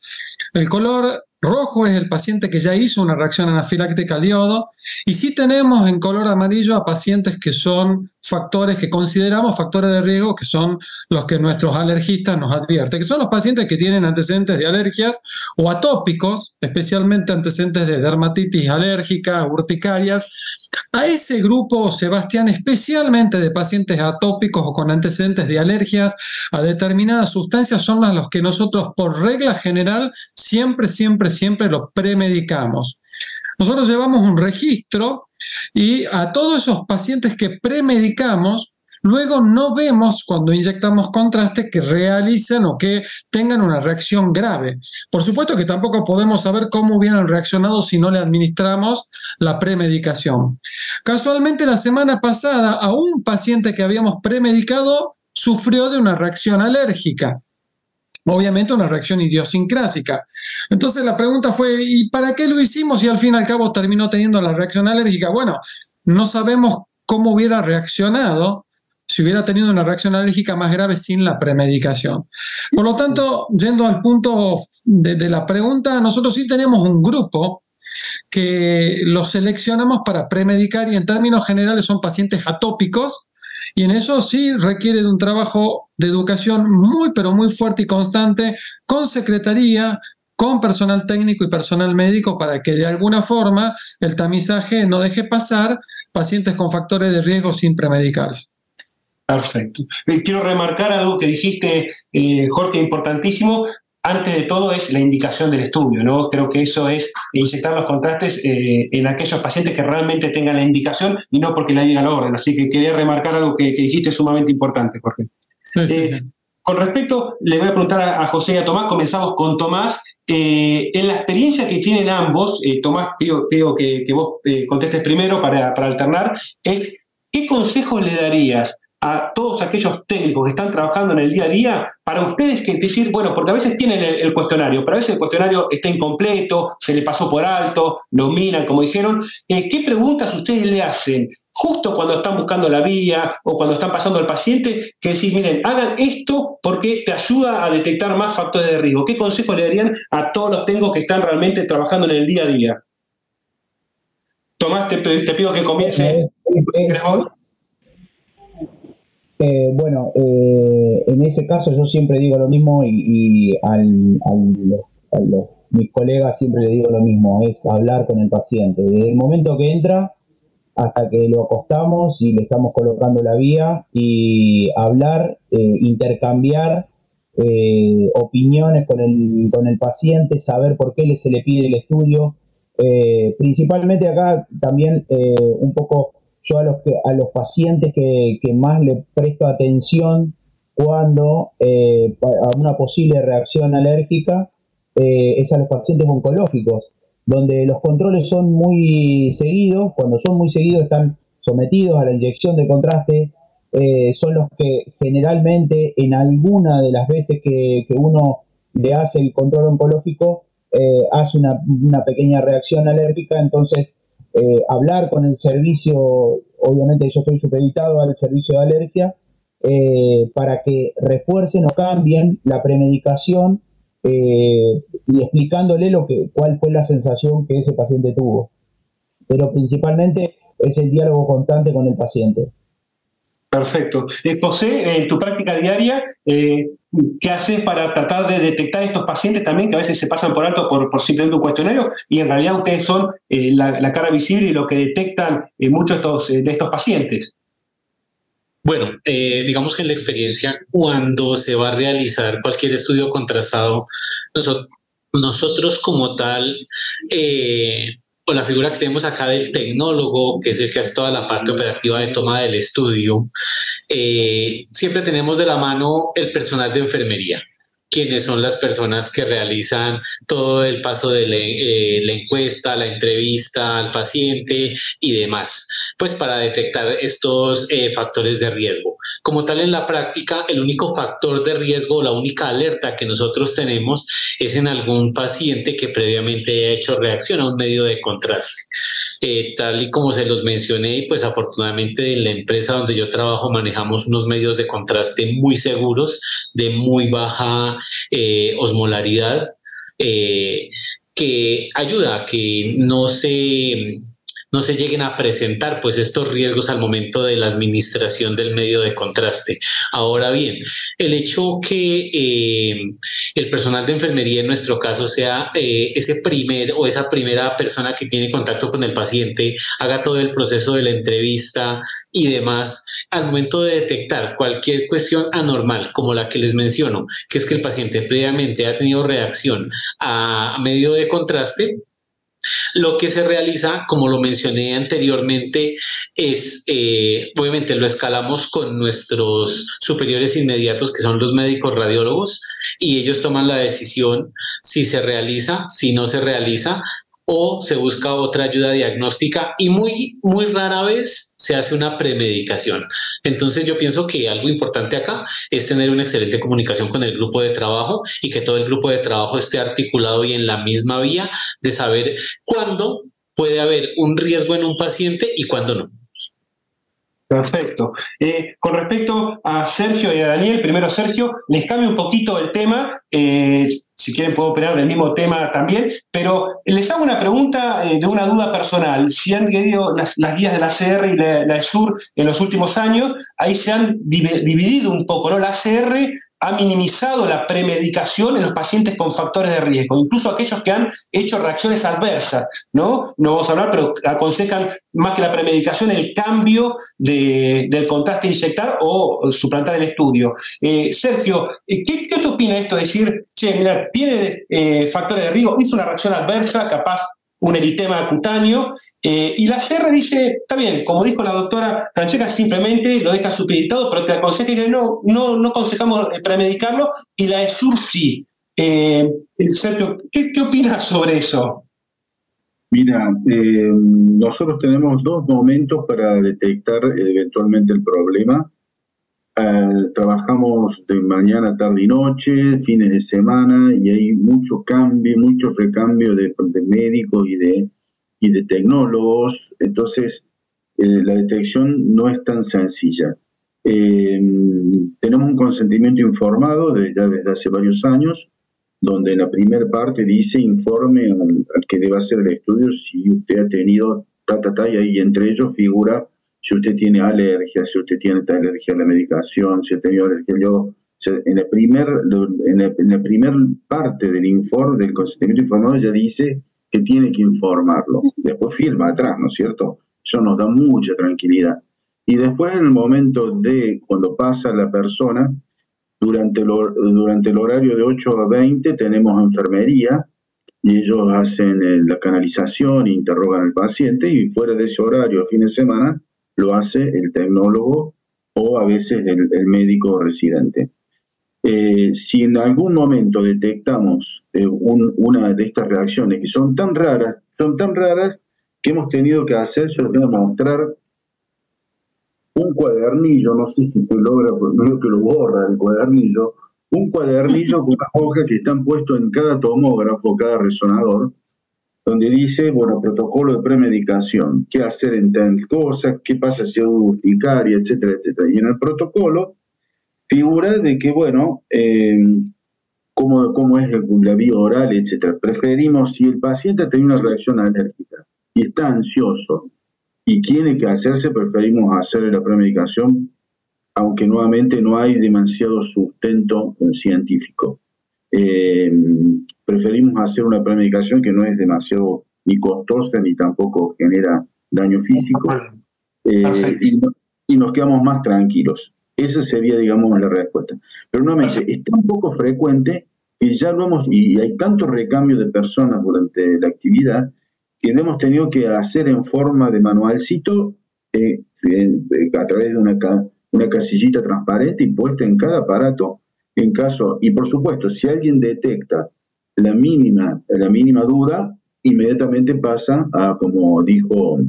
El color rojo es el paciente que ya hizo una reacción anafiláctica al yodo, y sí tenemos en color amarillo a pacientes que son factores que consideramos factores de riesgo, que son los que nuestros alergistas nos advierten, que son los pacientes que tienen antecedentes de alergias o atópicos, especialmente antecedentes de dermatitis alérgica, urticarias. A ese grupo, Sebastián, especialmente de pacientes atópicos o con antecedentes de alergias a determinadas sustancias, son los que nosotros por regla general siempre los premedicamos. Nosotros llevamos un registro y a todos esos pacientes que premedicamos, luego no vemos cuando inyectamos contraste que realicen o que tengan una reacción grave. Por supuesto que tampoco podemos saber cómo hubieran reaccionado si no le administramos la premedicación. Casualmente la semana pasada a un paciente que habíamos premedicado sufrió de una reacción alérgica. Obviamente una reacción idiosincrásica. Entonces la pregunta fue, ¿y para qué lo hicimos? Y al fin y al cabo terminó teniendo la reacción alérgica. Bueno, no sabemos cómo hubiera reaccionado si hubiera tenido una reacción alérgica más grave sin la premedicación. Por lo tanto, yendo al punto de la pregunta, nosotros sí tenemos un grupo que los seleccionamos para premedicar y en términos generales son pacientes atópicos, y en eso sí requiere de un trabajo de educación pero muy fuerte y constante con secretaría, con personal técnico y personal médico, para que de alguna forma el tamizaje no deje pasar pacientes con factores de riesgo sin premedicarse. Perfecto. Quiero remarcar algo que dijiste, Jorge, importantísimo. Antes de todo es la indicación del estudio, ¿no? Creo que eso es inyectar los contrastes en aquellos pacientes que realmente tengan la indicación y no porque le digan la orden. Así que quería remarcar algo que dijiste sumamente importante, Jorge. Sí. Con respecto, le voy a preguntar a José y a Tomás. Comenzamos con Tomás. En la experiencia que tienen ambos, Tomás, pido que vos contestes primero para alternar, ¿qué consejos le darías a todos aquellos técnicos que están trabajando en el día a día, para ustedes que decir, bueno, porque a veces tienen el cuestionario, pero a veces el cuestionario está incompleto, se le pasó por alto, lo miran, como dijeron, ¿qué preguntas ustedes le hacen justo cuando están buscando la vía o cuando están pasando al paciente? Que decir, miren, hagan esto porque te ayuda a detectar más factores de riesgo. ¿Qué consejo le darían a todos los técnicos que están realmente trabajando en el día a día? Tomás, te pido que comience. Bueno, en ese caso yo siempre digo lo mismo y mis colegas siempre les digo lo mismo, es hablar con el paciente. Desde el momento que entra hasta que lo acostamos y le estamos colocando la vía, y hablar, intercambiar opiniones con el paciente, saber por qué se le pide el estudio. Principalmente acá también un poco yo a los pacientes que más le presto atención cuando a una posible reacción alérgica es a los pacientes oncológicos, donde los controles son muy seguidos. Cuando son muy seguidos están sometidos a la inyección de contraste, son los que generalmente en alguna de las veces que uno le hace el control oncológico hace una pequeña reacción alérgica. Entonces hablar con el servicio, obviamente yo estoy supeditado al servicio de alergia, para que refuercen o cambien la premedicación, y explicándole cuál fue la sensación que ese paciente tuvo. Pero principalmente es el diálogo constante con el paciente. Perfecto. José, en tu práctica diaria, ¿qué haces para tratar de detectar estos pacientes también que a veces se pasan por alto por simplemente un cuestionario y en realidad ustedes son la cara visible y lo que detectan muchos de estos pacientes? Bueno, digamos que en la experiencia, cuando se va a realizar cualquier estudio contrastado, nosotros como tal, o la figura que tenemos acá del tecnólogo, que es el que hace toda la parte operativa de toma del estudio, siempre tenemos de la mano el personal de enfermería, quienes son las personas que realizan todo el paso de la encuesta, la entrevista al paciente y demás, pues para detectar estos factores de riesgo. Como tal, en la práctica, el único factor de riesgo, la única alerta que nosotros tenemos es en algún paciente que previamente haya hecho reacción a un medio de contraste. Tal y como se los mencioné, pues afortunadamente en la empresa donde yo trabajo manejamos unos medios de contraste muy seguros, de muy baja osmolaridad, que ayuda a que no se lleguen a presentar pues estos riesgos al momento de la administración del medio de contraste. Ahora bien, el hecho que el personal de enfermería en nuestro caso sea esa primera persona que tiene contacto con el paciente, haga todo el proceso de la entrevista y demás, al momento de detectar cualquier cuestión anormal, como la que les menciono, que es que el paciente previamente ha tenido reacción a medio de contraste, lo que se realiza, como lo mencioné anteriormente, es, obviamente lo escalamos con nuestros superiores inmediatos, que son los médicos radiólogos, y ellos toman la decisión si se realiza, si no se realiza, o se busca otra ayuda diagnóstica, y muy, muy rara vez se hace una premedicación. Entonces yo pienso que algo importante acá es tener una excelente comunicación con el grupo de trabajo y que todo el grupo de trabajo esté articulado y en la misma vía de saber cuándo puede haber un riesgo en un paciente y cuándo no. Perfecto. Con respecto a Sergio y a Daniel, primero Sergio, les cambio un poquito el tema, si quieren puedo operar el mismo tema también, pero les hago una pregunta de una duda personal. Si han leído las guías de la ACR y la ESUR en los últimos años, ahí se han dividido un poco, ¿no? La ACR ha minimizado la premedicación en los pacientes con factores de riesgo, incluso aquellos que han hecho reacciones adversas, ¿no? No vamos a hablar, pero aconsejan más que la premedicación el cambio del contraste a inyectar o suplantar el estudio. Sergio, ¿qué te opina esto de decir, che, mira, tiene factores de riesgo, hizo una reacción adversa, capaz un eritema cutáneo, y la CR dice, está bien, como dijo la doctora Francesca, simplemente lo deja supeditado, pero te aconseja que no aconsejamos premedicarlo, y la ESUR sí. Sergio, ¿qué opinas sobre eso? Mira, nosotros tenemos dos momentos para detectar eventualmente el problema. trabajamos de mañana, tarde y noche, fines de semana, y hay mucho cambio, mucho recambio de médicos y de tecnólogos. Entonces, la detección no es tan sencilla. Tenemos un consentimiento informado ya desde hace varios años, donde en la primera parte dice informe al que deba hacer el estudio si usted ha tenido y ahí entre ellos figura si usted tiene alergia, si usted tiene alergia a la medicación, si ha tenido alergia. En la primer parte del informe, del consentimiento informado, ya dice que tiene que informarlo. Después firma atrás, ¿no es cierto? Eso nos da mucha tranquilidad. Y después, en el momento de cuando pasa la persona, durante el horario de 8 a 20 tenemos enfermería, y ellos hacen la canalización, interrogan al paciente, y fuera de ese horario, a fin de semana, lo hace el tecnólogo o a veces el médico residente. Si en algún momento detectamos una de estas reacciones que son tan raras que hemos tenido que hacer, yo les voy a mostrar un cuadernillo, no sé si se logra, por medio que lo borra el cuadernillo, un cuadernillo con unas hojas que están puestos en cada tomógrafo, cada resonador, donde dice, bueno, protocolo de premedicación, qué hacer en tal cosa, qué pasa si hay urticaria, etcétera, etcétera. Y en el protocolo figura de que, bueno, cómo es la vía oral, etcétera. Preferimos, si el paciente tiene una reacción alérgica y está ansioso y tiene que hacerse, preferimos hacerle la premedicación, aunque nuevamente no hay demasiado sustento científico. Preferimos hacer una premedicación que no es demasiado ni costosa ni tampoco genera daño físico, y nos quedamos más tranquilos. Esa sería, digamos, la respuesta. Pero nuevamente, es tan poco frecuente que ya lo hemos, y hay tanto recambio de personas durante la actividad que lo hemos tenido que hacer en forma de manualcito, a través de una casillita transparente y puesta en cada aparato. En caso, y por supuesto, si alguien detecta la mínima duda, inmediatamente pasa a, como dijo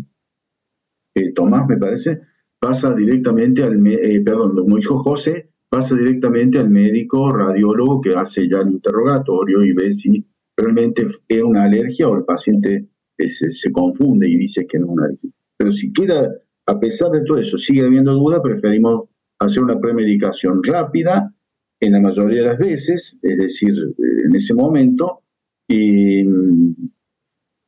Tomás, me parece, pasa directamente como dijo José, pasa directamente al médico radiólogo que hace ya el interrogatorio y ve si realmente es una alergia o el paciente se confunde y dice que no es una alergia. Pero si queda, a pesar de todo eso, sigue habiendo duda, preferimos hacer una premedicación rápida, en la mayoría de las veces, es decir, en ese momento, y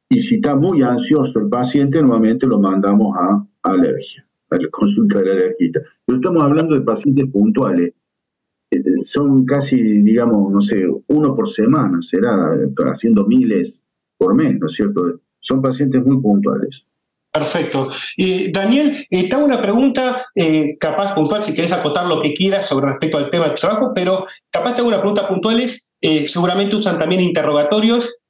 si está muy ansioso el paciente, nuevamente lo mandamos a alergia, a la consulta de la alergista. Pero estamos hablando de pacientes puntuales, son casi, digamos, no sé, uno por semana, será, haciendo miles por mes, ¿no es cierto? Son pacientes muy puntuales. Perfecto. Daniel, te hago una pregunta, capaz puntual, si querés acotar lo que quieras sobre respecto al tema de tu trabajo, pero capaz te hago una pregunta puntual, seguramente usan también interrogatorios.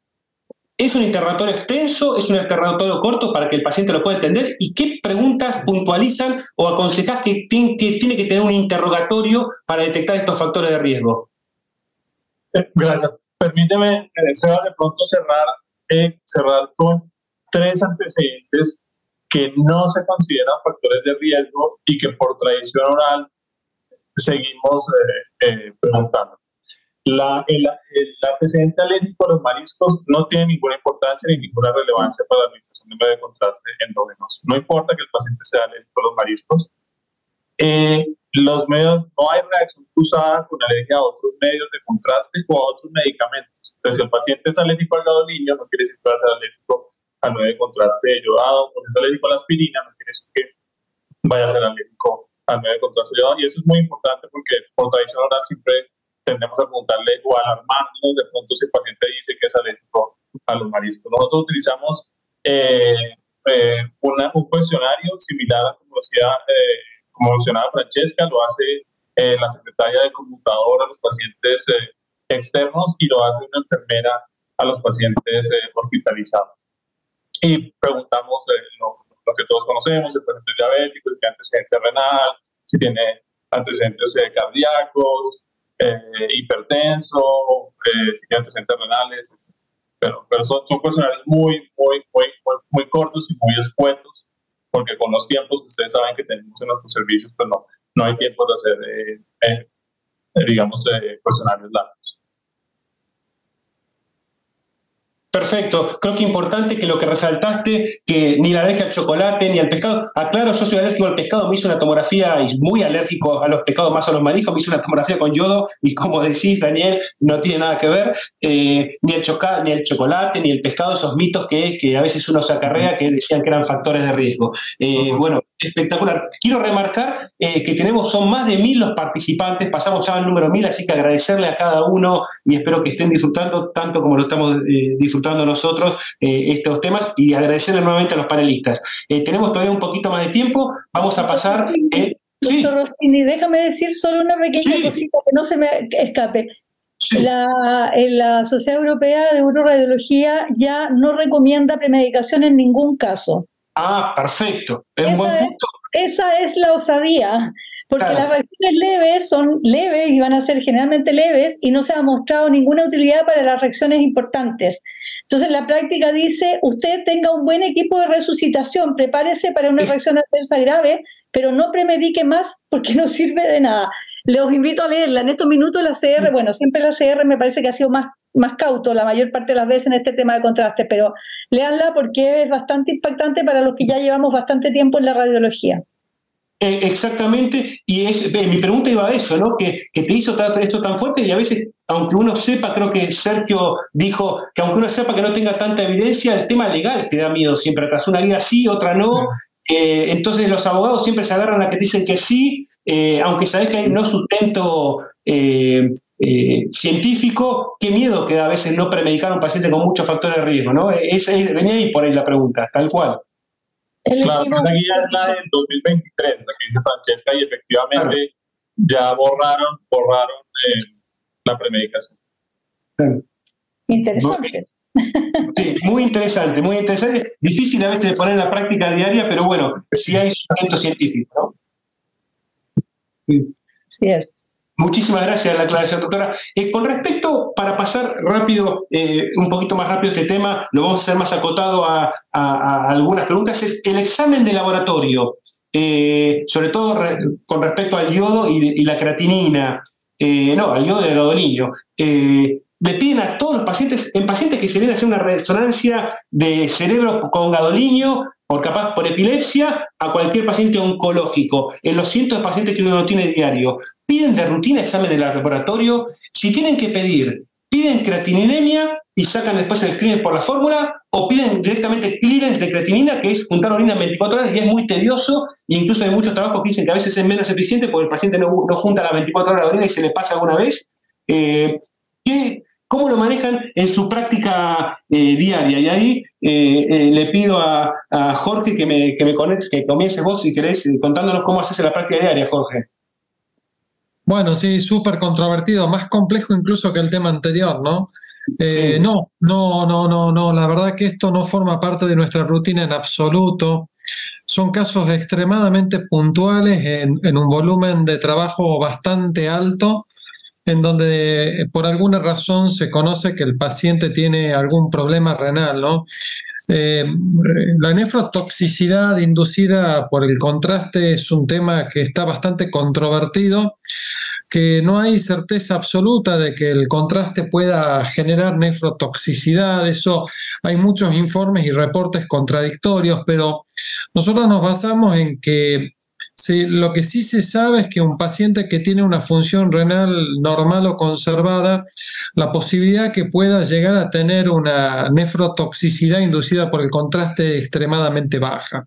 ¿Es un interrogatorio extenso? ¿Es un interrogatorio corto para que el paciente lo pueda entender? ¿Y qué preguntas puntualizan o aconsejás que tiene que tener un interrogatorio para detectar estos factores de riesgo? Gracias. Permíteme, Seba, de pronto cerrar con 3 antecedentes que no se consideran factores de riesgo y que por tradición oral seguimos preguntando. El antecedente alérgico a los mariscos no tiene ninguna importancia ni ninguna relevancia para la administración de medio de contraste endógenos. No importa que el paciente sea alérgico a los mariscos. Los medios, no hay reacción cruzada con alergia a otros medios de contraste o a otros medicamentos. Entonces, si el paciente es alérgico al gadolinium, no quiere decir que va a ser alérgico al medio de contraste yodado, o si es alérgico a la aspirina, no quiere decir que vaya a ser alérgico al medio de contraste yodado. Y eso es muy importante porque por tradición oral siempre tendemos a preguntarle o a alarmarnos de pronto si el paciente dice que es alérgico a los mariscos. Nosotros utilizamos un cuestionario similar a como mencionaba Francesca, lo hace la secretaria de conmutador a los pacientes externos y lo hace una enfermera a los pacientes hospitalizados. Y preguntamos lo que todos conocemos, si el paciente es diabético, si tiene antecedente renal, si tiene antecedentes cardíacos, hipertenso, si tiene antecedentes renales, pero son cuestionarios muy cortos y muy escuetos, porque con los tiempos que ustedes saben que tenemos en nuestros servicios, pues no hay tiempo de hacer, cuestionarios largos. Perfecto, creo que importante que lo que resaltaste, que ni la alergia al chocolate ni al pescado, aclaro, yo soy alérgico al pescado, me hice una tomografía y muy alérgico a los pescados, más a los mariscos, me hice una tomografía con yodo y como decís, Daniel, no tiene nada que ver, ni el chocolate, ni el pescado, esos mitos que a veces uno se acarrea que decían que eran factores de riesgo. Bueno, espectacular. Quiero remarcar que son más de 1000 los participantes, pasamos ya al número 1000, así que agradecerle a cada uno y espero que estén disfrutando tanto como lo estamos disfrutando nosotros estos temas y agradecerle nuevamente a los panelistas. Tenemos todavía un poquito más de tiempo, vamos a pasar... Doctor Rossini, déjame decir solo una pequeña cosita que no se me escape. Sí. La Sociedad Europea de Uroradiología ya no recomienda premedicación en ningún caso. Ah, perfecto. Es un buen punto. Esa es la osadía, porque las reacciones leves son leves y van a ser generalmente leves y no se ha mostrado ninguna utilidad para las reacciones importantes. Entonces la práctica dice, usted tenga un buen equipo de resucitación, prepárese para una reacción adversa grave, pero no premedique más porque no sirve de nada. Los invito a leerla. En estos minutos la CR, bueno, siempre la CR me parece que ha sido más cauto la mayor parte de las veces en este tema de contraste, pero léanla porque es bastante impactante para los que ya llevamos bastante tiempo en la radiología. Exactamente, y mi pregunta iba a eso, ¿no? Que te hizo esto tan fuerte y a veces, aunque uno sepa, creo que Sergio dijo que aunque uno sepa que no tenga tanta evidencia, el tema legal te da miedo siempre atrás, una guía sí, otra no, entonces los abogados siempre se agarran a que te dicen que sí, aunque sabes que hay no sustento científico, qué miedo que a veces no premedicar a un paciente con muchos factores de riesgo, ¿no? Venía ahí por ahí la pregunta, tal cual. Claro, esa guía es la del 2023, la que dice Francesca, y efectivamente ya borraron la premedicación. Interesante. Sí, muy interesante, muy interesante. Difícil a veces de poner en la práctica diaria, pero bueno, sí hay sustento científico, ¿no? Sí es. Muchísimas gracias a la aclaración, doctora. Con respecto, para pasar rápido, un poquito más rápido este tema, lo vamos a hacer más acotado a algunas preguntas, es el examen de laboratorio, sobre todo con respecto al yodo y la creatinina, al yodo de gadolinio. Le piden a todos los pacientes, en pacientes que se vienen a hacer una resonancia de cerebro con gadolinio, por epilepsia, a cualquier paciente oncológico, en los cientos de pacientes que uno tiene diario, piden de rutina examen de laboratorio. Si tienen que pedir, piden creatininemia y sacan después el clearance por la fórmula, o piden directamente clearance de creatinina, que es juntar orina en 24 horas y es muy tedioso, e incluso hay muchos trabajos que dicen que a veces es menos eficiente porque el paciente no junta las 24 horas de orina y se le pasa alguna vez. ¿Cómo lo manejan en su práctica diaria? Y ahí le pido a Jorge que comiences vos, si querés, contándonos cómo haces la práctica diaria, Jorge. Bueno, sí, súper controvertido, más complejo incluso que el tema anterior, ¿no? Sí. No, la verdad que esto no forma parte de nuestra rutina en absoluto. Son casos extremadamente puntuales en un volumen de trabajo bastante alto, en donde por alguna razón se conoce que el paciente tiene algún problema renal, ¿no? La nefrotoxicidad inducida por el contraste es un tema que está bastante controvertido, que no hay certeza absoluta de que el contraste pueda generar nefrotoxicidad. Eso hay muchos informes y reportes contradictorios, pero nosotros nos basamos en que lo que sí se sabe es que un paciente que tiene una función renal normal o conservada, la posibilidad que pueda llegar a tener una nefrotoxicidad inducida por el contraste es extremadamente baja.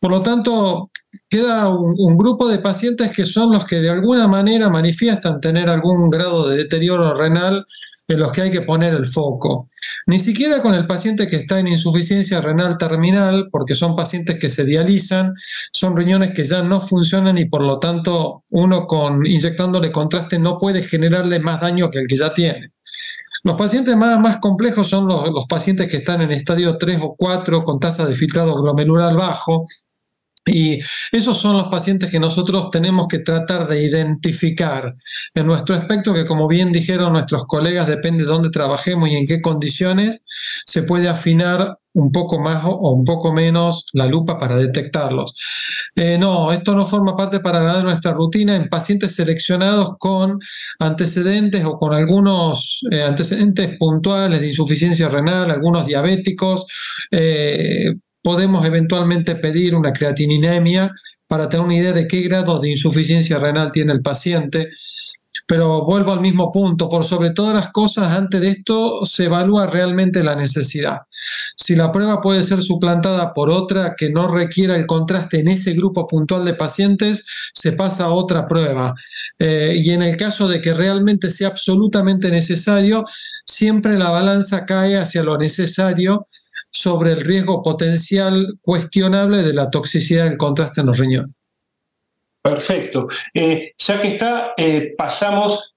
Por lo tanto, queda un grupo de pacientes que son los que de alguna manera manifiestan tener algún grado de deterioro renal en los que hay que poner el foco. Ni siquiera con el paciente que está en insuficiencia renal terminal, porque son pacientes que se dializan, son riñones que ya no funcionan y por lo tanto uno inyectándole contraste no puede generarle más daño que el que ya tiene. Los pacientes más complejos son los pacientes que están en estadio 3 o 4 con tasa de filtrado glomerular bajo, Y esos son los pacientes que nosotros tenemos que tratar de identificar en nuestro espectro, que como bien dijeron nuestros colegas, depende de dónde trabajemos y en qué condiciones, se puede afinar un poco más o un poco menos la lupa para detectarlos. No, esto no forma parte para nada de nuestra rutina en pacientes seleccionados con antecedentes o con algunos antecedentes puntuales de insuficiencia renal, algunos diabéticos. Podemos eventualmente pedir una creatininemia para tener una idea de qué grado de insuficiencia renal tiene el paciente. Pero vuelvo al mismo punto, por sobre todas las cosas, antes de esto se evalúa realmente la necesidad. Si la prueba puede ser suplantada por otra que no requiera el contraste en ese grupo puntual de pacientes, se pasa a otra prueba. Y en el caso de que realmente sea absolutamente necesario, siempre la balanza cae hacia lo necesario sobre el riesgo potencial cuestionable de la toxicidad del contraste en los riñones. Perfecto. Ya que está, pasamos.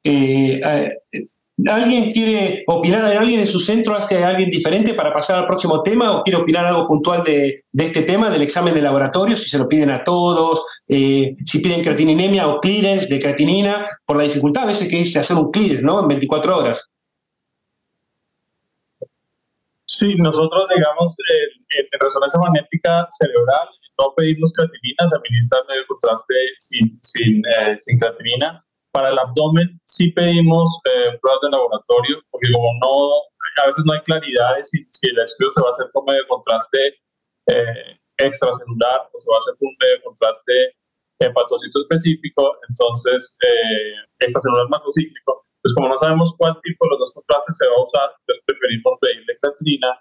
¿Alguien quiere opinar? ¿Hay alguien en su centro? ¿Hace alguien diferente para pasar al próximo tema? ¿O quiere opinar algo puntual de este tema, del examen de laboratorio? Si se lo piden a todos, si piden creatininemia o clearance de creatinina, por la dificultad a veces que es hacer un clearance, ¿no? En 24 horas. Sí, nosotros, digamos, en resonancia magnética cerebral no pedimos creatinina, se administra medio contraste sin creatinina. Para el abdomen sí pedimos pruebas de laboratorio, porque como a veces no hay claridad de si el estudio se va a hacer con medio contraste extracelular o se va a hacer con un medio contraste hepatocito específico, entonces extracelular macrocíclico. Pues como no sabemos cuál tipo de los dos contrastes se va a usar, pues preferimos pedirle creatinina.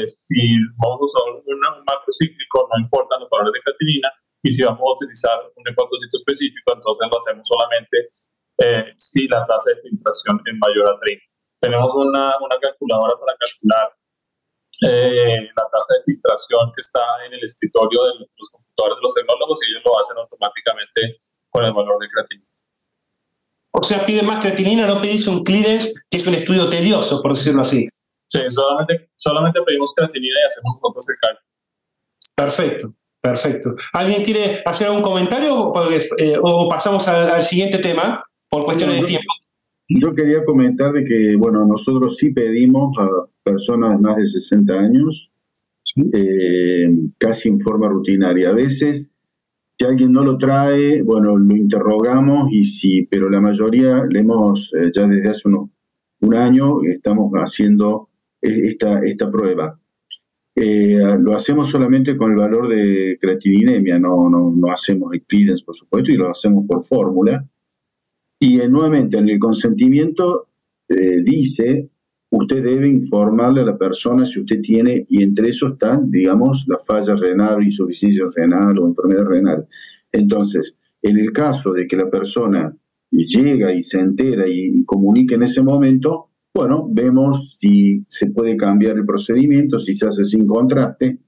Si vamos a usar un macrocíclico, no importan los valores de creatinina, y si vamos a utilizar un hepatocito específico, entonces lo hacemos solamente si la tasa de filtración es mayor a 30. Tenemos una calculadora para calcular la tasa de filtración que está en el escritorio de los computadores de los tecnólogos, y ellos lo hacen automáticamente con el valor de creatinina. O sea, pide más creatinina, no pedís un clearance, que es un estudio tedioso, por decirlo así. Sí, solamente pedimos creatinina y hacemos nosotros el cálculo. Perfecto, perfecto. ¿Alguien quiere hacer algún comentario o pasamos al siguiente tema por cuestiones de tiempo? Yo quería comentar de que, bueno, nosotros sí pedimos a personas más de 60 años, casi en forma rutinaria. A veces, si alguien no lo trae, bueno, lo interrogamos, pero la mayoría le hemos, ya desde hace un año, estamos haciendo esta prueba. Lo hacemos solamente con el valor de creatininemia, no hacemos el clearance, por supuesto, y lo hacemos por fórmula. Y nuevamente, en el consentimiento dice, usted debe informarle a la persona si usted tiene, y entre eso están, digamos, la falla renal, insuficiencia renal o enfermedad renal. Entonces, en el caso de que la persona llega y se entera y comunica en ese momento, bueno, vemos si se puede cambiar el procedimiento, si se hace sin contraste,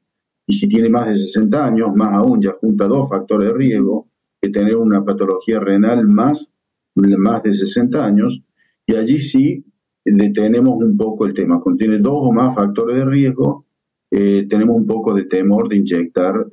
y si tiene más de 60 años, más aún, ya junta dos factores de riesgo, que tener una patología renal más de 60 años, y allí sí detenemos un poco el tema. Contiene dos o más factores de riesgo, tenemos un poco de temor de inyectar,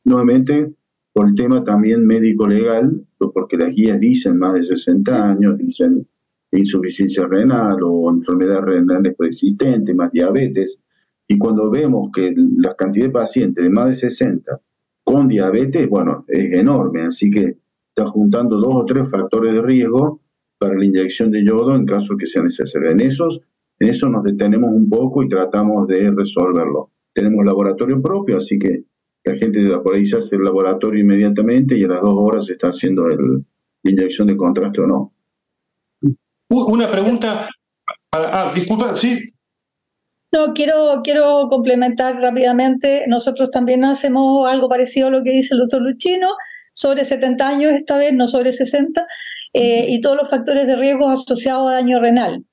nuevamente, por el tema también médico-legal, porque las guías dicen más de 60 años, dicen insuficiencia renal o enfermedad renal preexistente, más diabetes, y cuando vemos que la cantidad de pacientes de más de 60 con diabetes, bueno, es enorme, así que está juntando dos o tres factores de riesgo para la inyección de yodo en caso que sea necesario. En eso nos detenemos un poco y tratamos de resolverlo. Tenemos laboratorio propio, así que la gente de por ahí se hace el laboratorio inmediatamente y a las 2 horas se está haciendo la inyección de contraste o no. Una pregunta. Disculpa, sí. No, quiero complementar rápidamente. Nosotros también hacemos algo parecido a lo que dice el doctor Luchino, sobre 70 años esta vez, no sobre 60, y todos los factores de riesgo asociados a daño renal.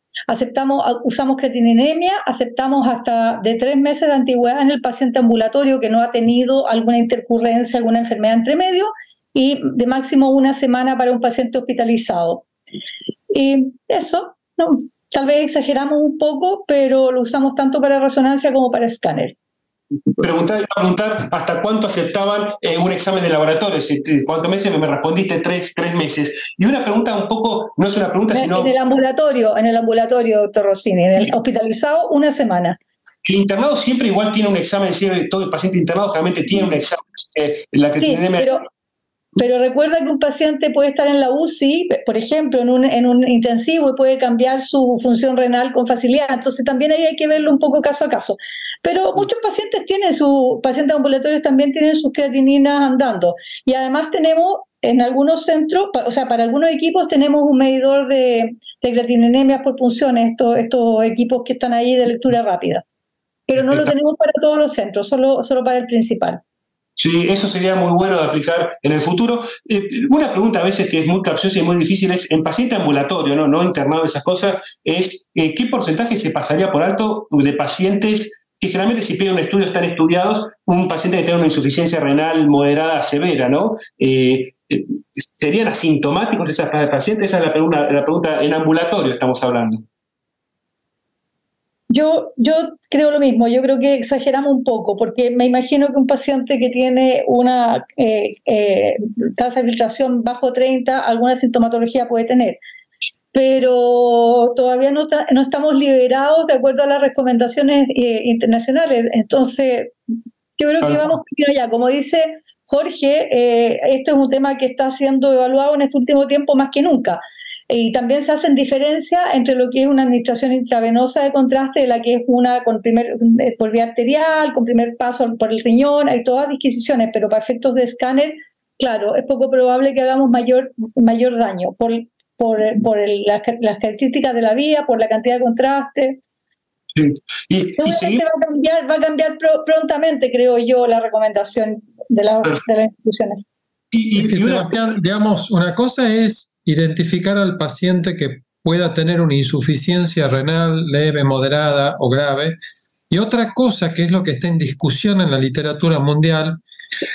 Usamos creatininemia, aceptamos hasta de 3 meses de antigüedad en el paciente ambulatorio que no ha tenido alguna intercurrencia, alguna enfermedad entre medio, y de máximo 1 semana para un paciente hospitalizado. Y eso, no, tal vez exageramos un poco, pero lo usamos tanto para resonancia como para escáner. preguntar hasta cuánto aceptaban un examen de laboratorio. ¿Cuántos meses? Me respondiste 3 meses. Y una pregunta un poco, no es una pregunta, sino... En el ambulatorio, doctor Rossini, en el hospitalizado 1 semana. El internado siempre igual tiene un examen, todo el paciente internado generalmente tiene un examen. La creatinemia... Sí, pero recuerda que un paciente puede estar en la UCI, por ejemplo, en un intensivo, y puede cambiar su función renal con facilidad. Entonces también ahí hay que verlo un poco caso a caso. Pero muchos pacientes ambulatorios también tienen sus creatininas andando. Y además tenemos en algunos centros, o sea, para algunos equipos tenemos un medidor de creatinemias por punciones, estos equipos que están ahí de lectura rápida. Pero no lo tenemos para todos los centros, solo para el principal. Sí, eso sería muy bueno de aplicar en el futuro. Una pregunta a veces que es muy capciosa y muy difícil es, en paciente ambulatorio, no internado, esas cosas, es ¿qué porcentaje se pasaría por alto de pacientes que generalmente si piden un estudio están estudiados, un paciente que tenga una insuficiencia renal moderada severa, ¿no? ¿Serían asintomáticos esas pacientes? Esa es la pregunta en ambulatorio estamos hablando. Yo creo lo mismo, yo creo que exageramos un poco, porque me imagino que un paciente que tiene una tasa de filtración bajo 30, alguna sintomatología puede tener, pero todavía no estamos liberados de acuerdo a las recomendaciones internacionales. Entonces, yo creo que vamos allá. Como dice Jorge, esto es un tema que está siendo evaluado en este último tiempo más que nunca. Y también se hacen diferencias entre lo que es una administración intravenosa de contraste, de la que es una por vía arterial, con primer paso por el riñón. Hay todas disquisiciones, pero para efectos de escáner, claro, es poco probable que hagamos mayor daño por las características de la vía, por la cantidad de contraste. Sí. Seguramente va a cambiar prontamente, creo yo, la recomendación de las instituciones. Sebastián, digamos, una cosa es identificar al paciente que pueda tener una insuficiencia renal leve, moderada o grave, y otra cosa, que es lo que está en discusión en la literatura mundial,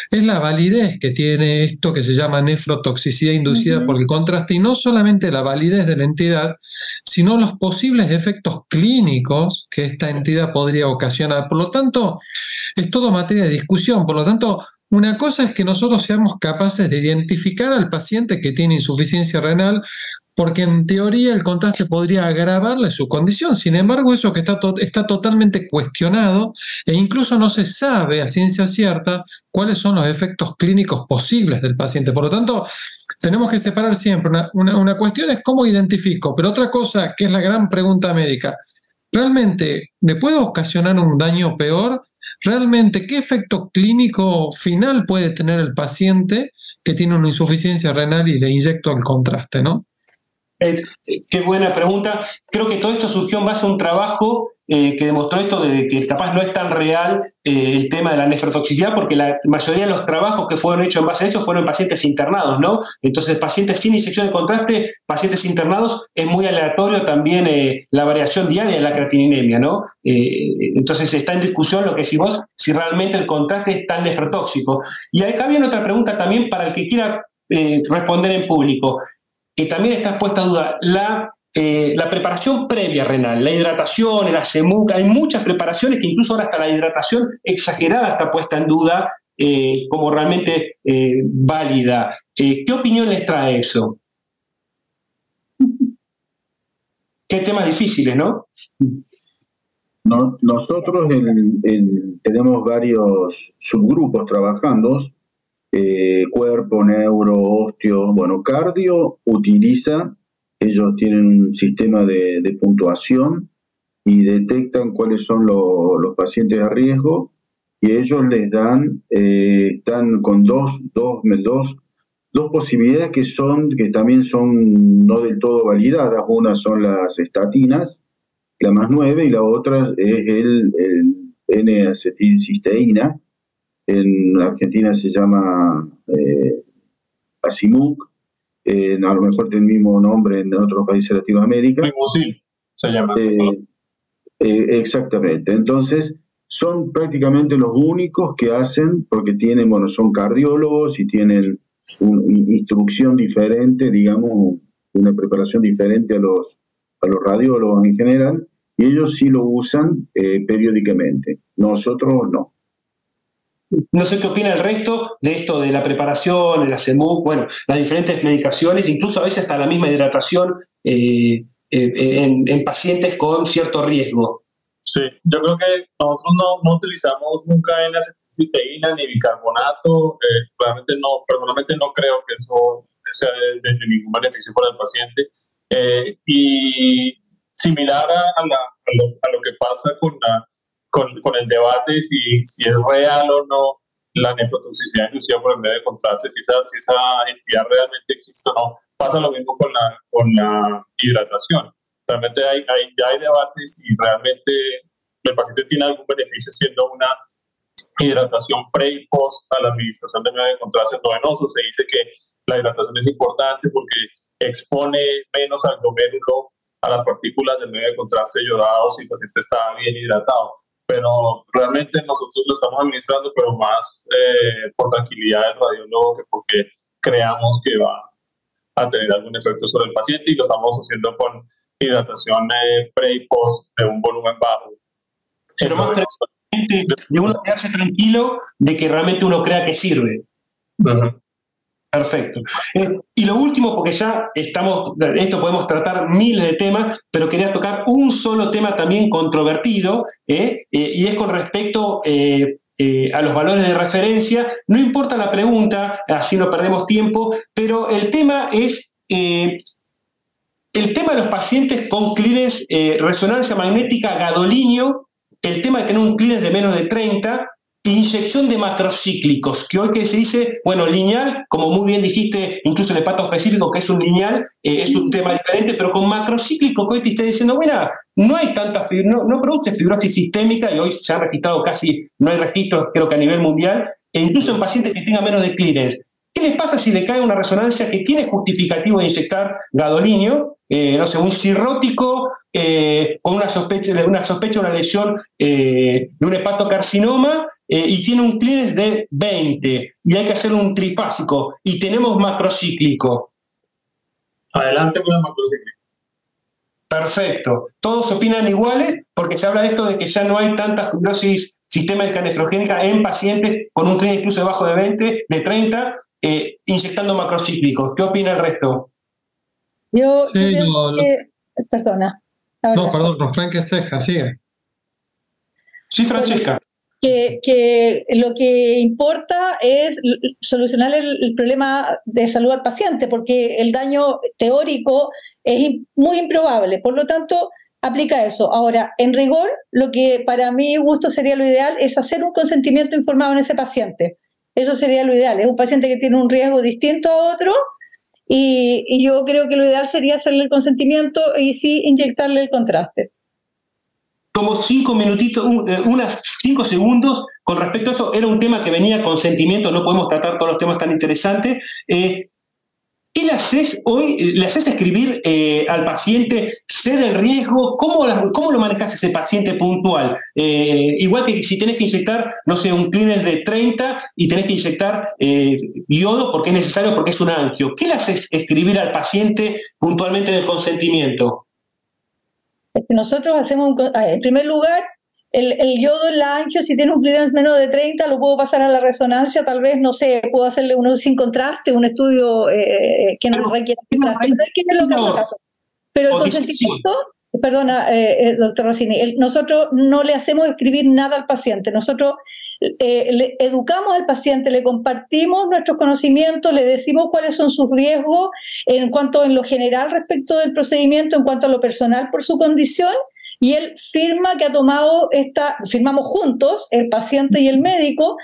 es la validez que tiene esto que se llama nefrotoxicidad inducida por el contraste, y no solamente la validez de la entidad, sino los posibles efectos clínicos que esta entidad podría ocasionar. Por lo tanto, es todo materia de discusión. Por lo tanto, una cosa es que nosotros seamos capaces de identificar al paciente que tiene insuficiencia renal, porque en teoría el contraste podría agravarle su condición. Sin embargo, eso que está totalmente cuestionado, e incluso no se sabe a ciencia cierta cuáles son los efectos clínicos posibles del paciente. Por lo tanto, tenemos que separar siempre. Una cuestión es cómo identifico, pero otra cosa, que es la gran pregunta médica, ¿realmente me puede ocasionar un daño peor? ¿Realmente qué efecto clínico final puede tener el paciente que tiene una insuficiencia renal y le inyecto el contraste, ¿no? Qué buena pregunta. Creo que todo esto surgió en base a un trabajo que demostró esto de que capaz no es tan real el tema de la nefrotoxicidad, porque la mayoría de los trabajos que fueron hechos en base a eso fueron en pacientes internados, ¿no? Entonces, pacientes sin inyección de contraste, pacientes internados, es muy aleatorio también la variación diaria de la creatininemia, ¿no? Entonces, está en discusión lo que decís vos, si realmente el contraste es tan nefrotóxico. Y acá viene otra pregunta también para el que quiera responder en público, que también está puesta a duda, la preparación previa renal, la hidratación, el ASEMUC, hay muchas preparaciones que incluso ahora hasta la hidratación exagerada está puesta en duda como realmente válida. ¿Qué opinión les trae eso? Qué temas difíciles, ¿no? Nosotros tenemos varios subgrupos trabajando, cuerpo, neuro, osteo, bueno, cardio utiliza, ellos tienen un sistema de puntuación y detectan cuáles son los pacientes a riesgo, y ellos les dan, están con dos posibilidades que también son no del todo validadas. Una son las estatinas, la más 9, y la otra es el N-acetilcisteína. En Argentina se llama ASIMUC, a lo mejor tiene el mismo nombre en otros países de Latinoamérica. Rimucil se llama. Exactamente. Entonces, son prácticamente los únicos que hacen, porque tienen, bueno, son cardiólogos y tienen una instrucción diferente, digamos, una preparación diferente a los radiólogos en general, y ellos sí lo usan periódicamente. Nosotros no. No sé qué opina el resto de esto de la preparación, de la CEMUC, bueno, las diferentes medicaciones, incluso a veces hasta la misma hidratación en pacientes con cierto riesgo. Sí, yo creo que nosotros no utilizamos nunca N-acetilcisteína ni bicarbonato. Realmente no, personalmente no creo que eso sea de ningún beneficio para el paciente. Y similar a lo que pasa con el debate si es real o no la nefrotoxicidad inducida por el medio de contraste, si esa entidad realmente existe o no, pasa lo mismo con la hidratación. Realmente ya hay debates y realmente el paciente tiene algún beneficio siendo una hidratación pre y post a la administración de medio de contraste endovenoso. Se dice que la hidratación es importante porque expone menos al glomérulo a las partículas del medio de contraste yodado si el paciente está bien hidratado. Pero realmente nosotros lo estamos administrando, pero más por tranquilidad del radiólogo que porque creamos que va a tener algún efecto sobre el paciente, y lo estamos haciendo con hidratación pre y post de un volumen bajo. Pero más de uno quedarse tranquilo de que realmente uno crea que sirve. Uh-huh. Perfecto. Y lo último, porque ya esto podemos tratar miles de temas, pero quería tocar un solo tema también controvertido, y es con respecto a los valores de referencia. No importa la pregunta, así no perdemos tiempo, pero el tema es el tema de los pacientes con clearance, resonancia magnética gadolinio, el tema de tener un clearance de menos de 30, inyección de macrocíclicos, que hoy que se dice, bueno, lineal, como muy bien dijiste, incluso el hepato específico, que es un lineal, es un tema diferente, pero con macrocíclico, que hoy te está diciendo, mira, no hay tantas, no produce fibrosis sistémica, y hoy se han registrado casi, no hay registros, creo que a nivel mundial, e incluso en pacientes que tengan menos de clearance. ¿Qué les pasa si le cae una resonancia que tiene justificativo de inyectar gadolinio? No sé, un cirrótico con una sospecha, una lesión de un hepatocarcinoma, y tiene un clearance de 20 y hay que hacer un trifásico y tenemos macrocíclico. Adelante con el macrocíclico. Perfecto. Todos opinan iguales porque se habla de esto de que ya no hay tanta fibrosis sistémica nefrogénica en pacientes con un clearance incluso debajo de 20, de 30, inyectando macrocíclicos. ¿Qué opina el resto? Perdona. No, perdón, Frank Ceja, sigue. Sí, Francesca. Que lo que importa es solucionar el problema de salud al paciente, porque el daño teórico es muy improbable, por lo tanto aplica eso. Ahora, en rigor, lo que para mi gusto sería lo ideal es hacer un consentimiento informado en ese paciente. Eso sería lo ideal. Es un paciente que tiene un riesgo distinto a otro, y yo creo que lo ideal sería hacerle el consentimiento y sí inyectarle el contraste. Tomo 5 minutitos, unas 5 segundos con respecto a eso. Era un tema que venía con sentimiento, no podemos tratar todos los temas tan interesantes. ¿Qué le haces hoy? ¿Le haces escribir al paciente ser el riesgo? ¿Cómo lo manejas ese paciente puntual? Igual que si tenés que inyectar, no sé, un clearance de 30 y tenés que inyectar yodo porque es necesario, porque es un angio. ¿Qué le haces escribir al paciente puntualmente en el consentimiento? Nosotros hacemos, en primer lugar, el yodo en la angio, si tiene un clearance menos de 30, lo puedo pasar a la resonancia, tal vez, no sé, puedo hacerle uno sin contraste, un estudio que no requiere contraste, pero hay que verlo caso a caso. Pero el consentimiento, perdona, doctor Rossini, nosotros no le hacemos escribir nada al paciente, nosotros le educamos al paciente, le compartimos nuestros conocimientos, le decimos cuáles son sus riesgos en cuanto en lo general respecto del procedimiento, en cuanto a lo personal por su condición, y él firma que ha tomado firmamos juntos, el paciente y el médico,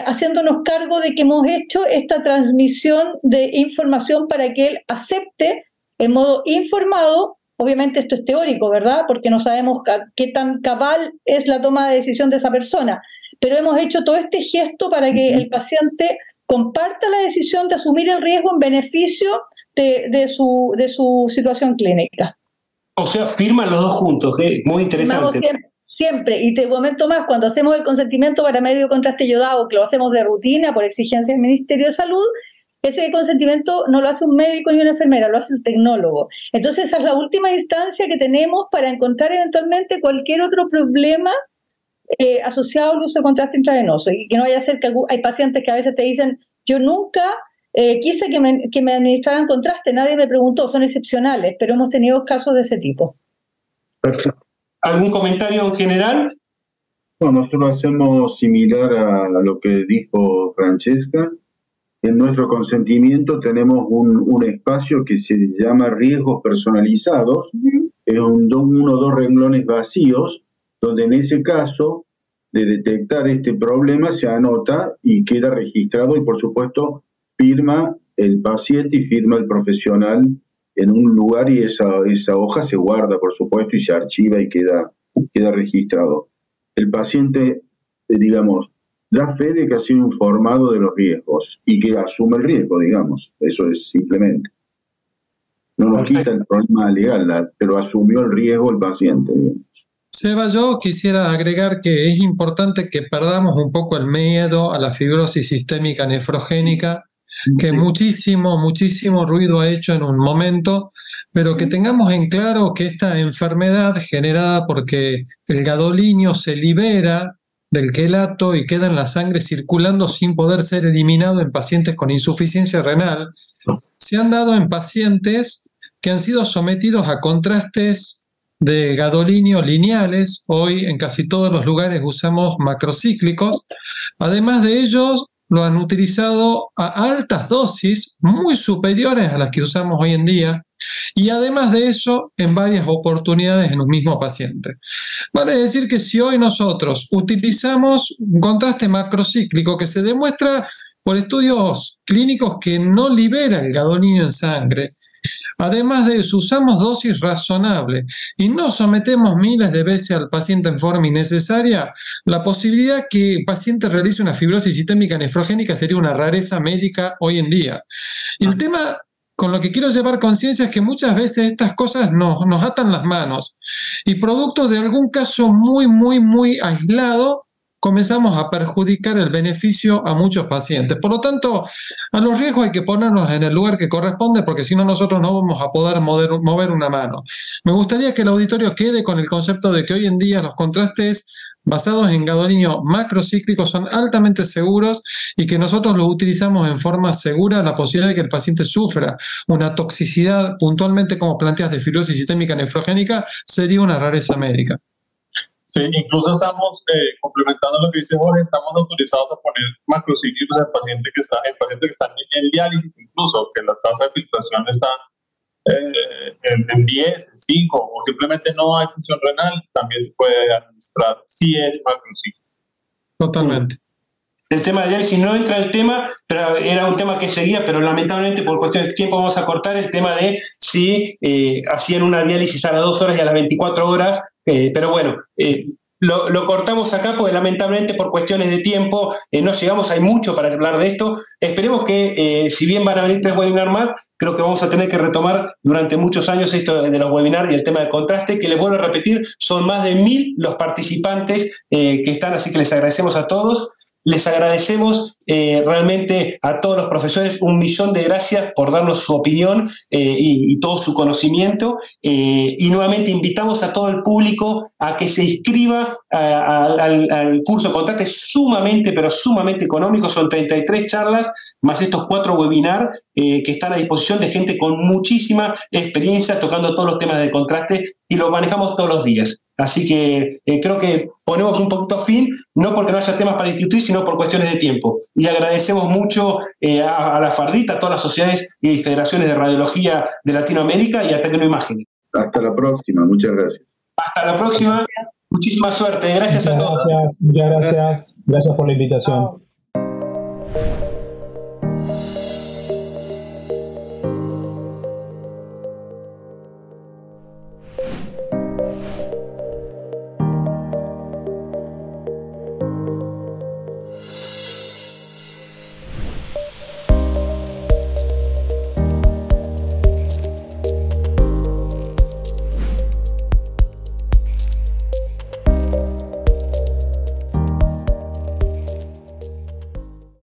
haciéndonos cargo de que hemos hecho esta transmisión de información para que él acepte en modo informado. Obviamente esto es teórico, ¿verdad? Porque no sabemos qué tan cabal es la toma de decisión de esa persona, pero hemos hecho todo este gesto para que el paciente comparta la decisión de asumir el riesgo en beneficio de su situación clínica. O sea, firman los dos juntos, muy interesante. Siempre, y te comento más, cuando hacemos el consentimiento para medio contraste yodado, que lo hacemos de rutina por exigencia del Ministerio de Salud, ese consentimiento no lo hace un médico ni una enfermera, lo hace el tecnólogo. Entonces esa es la última instancia que tenemos para encontrar eventualmente cualquier otro problema asociado al uso de contraste intravenoso, y que no vaya a ser que hay pacientes que a veces te dicen, yo nunca quise que me administraran contraste, nadie me preguntó, son excepcionales, pero hemos tenido casos de ese tipo. Perfecto. ¿Algún comentario en general? Bueno, nosotros hacemos similar a lo que dijo Francesca. En nuestro consentimiento tenemos un espacio que se llama riesgos personalizados, es uno o dos renglones vacíos, donde en ese caso de detectar este problema se anota y queda registrado, y por supuesto firma el paciente y firma el profesional en un lugar, y esa hoja se guarda, por supuesto, y se archiva y queda registrado. El paciente, digamos, da fe de que ha sido informado de los riesgos y que asume el riesgo, digamos. Eso es simplemente. No nos quita el problema legal, pero asumió el riesgo el paciente, digamos. Seba, yo quisiera agregar que es importante que perdamos un poco el miedo a la fibrosis sistémica nefrogénica, que muchísimo ruido ha hecho en un momento, pero que tengamos en claro que esta enfermedad generada porque el gadolinio se libera del quelato y queda en la sangre circulando sin poder ser eliminado en pacientes con insuficiencia renal, se han dado en pacientes que han sido sometidos a contrastes de gadolinio lineales. Hoy en casi todos los lugares usamos macrocíclicos. Además de ellos, lo han utilizado a altas dosis, muy superiores a las que usamos hoy en día, y además de eso, en varias oportunidades en un mismo paciente. Vale decir que si hoy nosotros utilizamos un contraste macrocíclico que se demuestra por estudios clínicos que no libera el gadolinio en sangre, además de eso usamos dosis razonables y no sometemos miles de veces al paciente en forma innecesaria, la posibilidad que el paciente realice una fibrosis sistémica nefrogénica sería una rareza médica hoy en día. Y el tema con lo que quiero llevar conciencia es que muchas veces estas cosas nos atan las manos y producto de algún caso muy aislado comenzamos a perjudicar el beneficio a muchos pacientes. Por lo tanto, a los riesgos hay que ponernos en el lugar que corresponde, porque si no nosotros no vamos a poder mover una mano. Me gustaría que el auditorio quede con el concepto de que hoy en día los contrastes basados en gadolinio macrocíclico son altamente seguros y que nosotros los utilizamos en forma segura. La posibilidad de que el paciente sufra una toxicidad puntualmente, como planteas, de fibrosis sistémica nefrogénica, sería una rareza médica. Sí, incluso estamos complementando lo que dice Jorge, estamos autorizados a poner macrocíclicos en pacientes que están en diálisis, incluso que la tasa de filtración está en 10, en 5, o simplemente no hay función renal, también se puede administrar si es macrocíclico. Totalmente. El tema de diálisis no entra en el tema, pero era un tema que seguía, pero lamentablemente por cuestión de tiempo vamos a cortar el tema de si hacían una diálisis a las 2 horas y a las 24 horas, pero bueno, lo cortamos acá porque lamentablemente por cuestiones de tiempo no llegamos, hay mucho para hablar de esto. Esperemos que si bien van a venir 3 webinars más, creo que vamos a tener que retomar durante muchos años esto de los webinars y el tema del contraste, que les vuelvo a repetir, son más de 1000 los participantes que están, así que les agradecemos a todos. Les agradecemos realmente a todos los profesores, 1.000.000 de gracias por darnos su opinión y todo su conocimiento, y nuevamente invitamos a todo el público a que se inscriba al curso de contraste, sumamente económico. Son 33 charlas más estos 4 webinars que están a disposición de gente con muchísima experiencia tocando todos los temas de contraste, y los manejamos todos los días. Así que creo que ponemos un poquito fin, no porque no haya temas para discutir, sino por cuestiones de tiempo. Y agradecemos mucho a la FARDIT, a todas las sociedades y federaciones de radiología de Latinoamérica y a Tecnoimágenes. Hasta la próxima, muchas gracias. Hasta la próxima, muchísima suerte, gracias a todos. Muchas gracias por la invitación. Chao.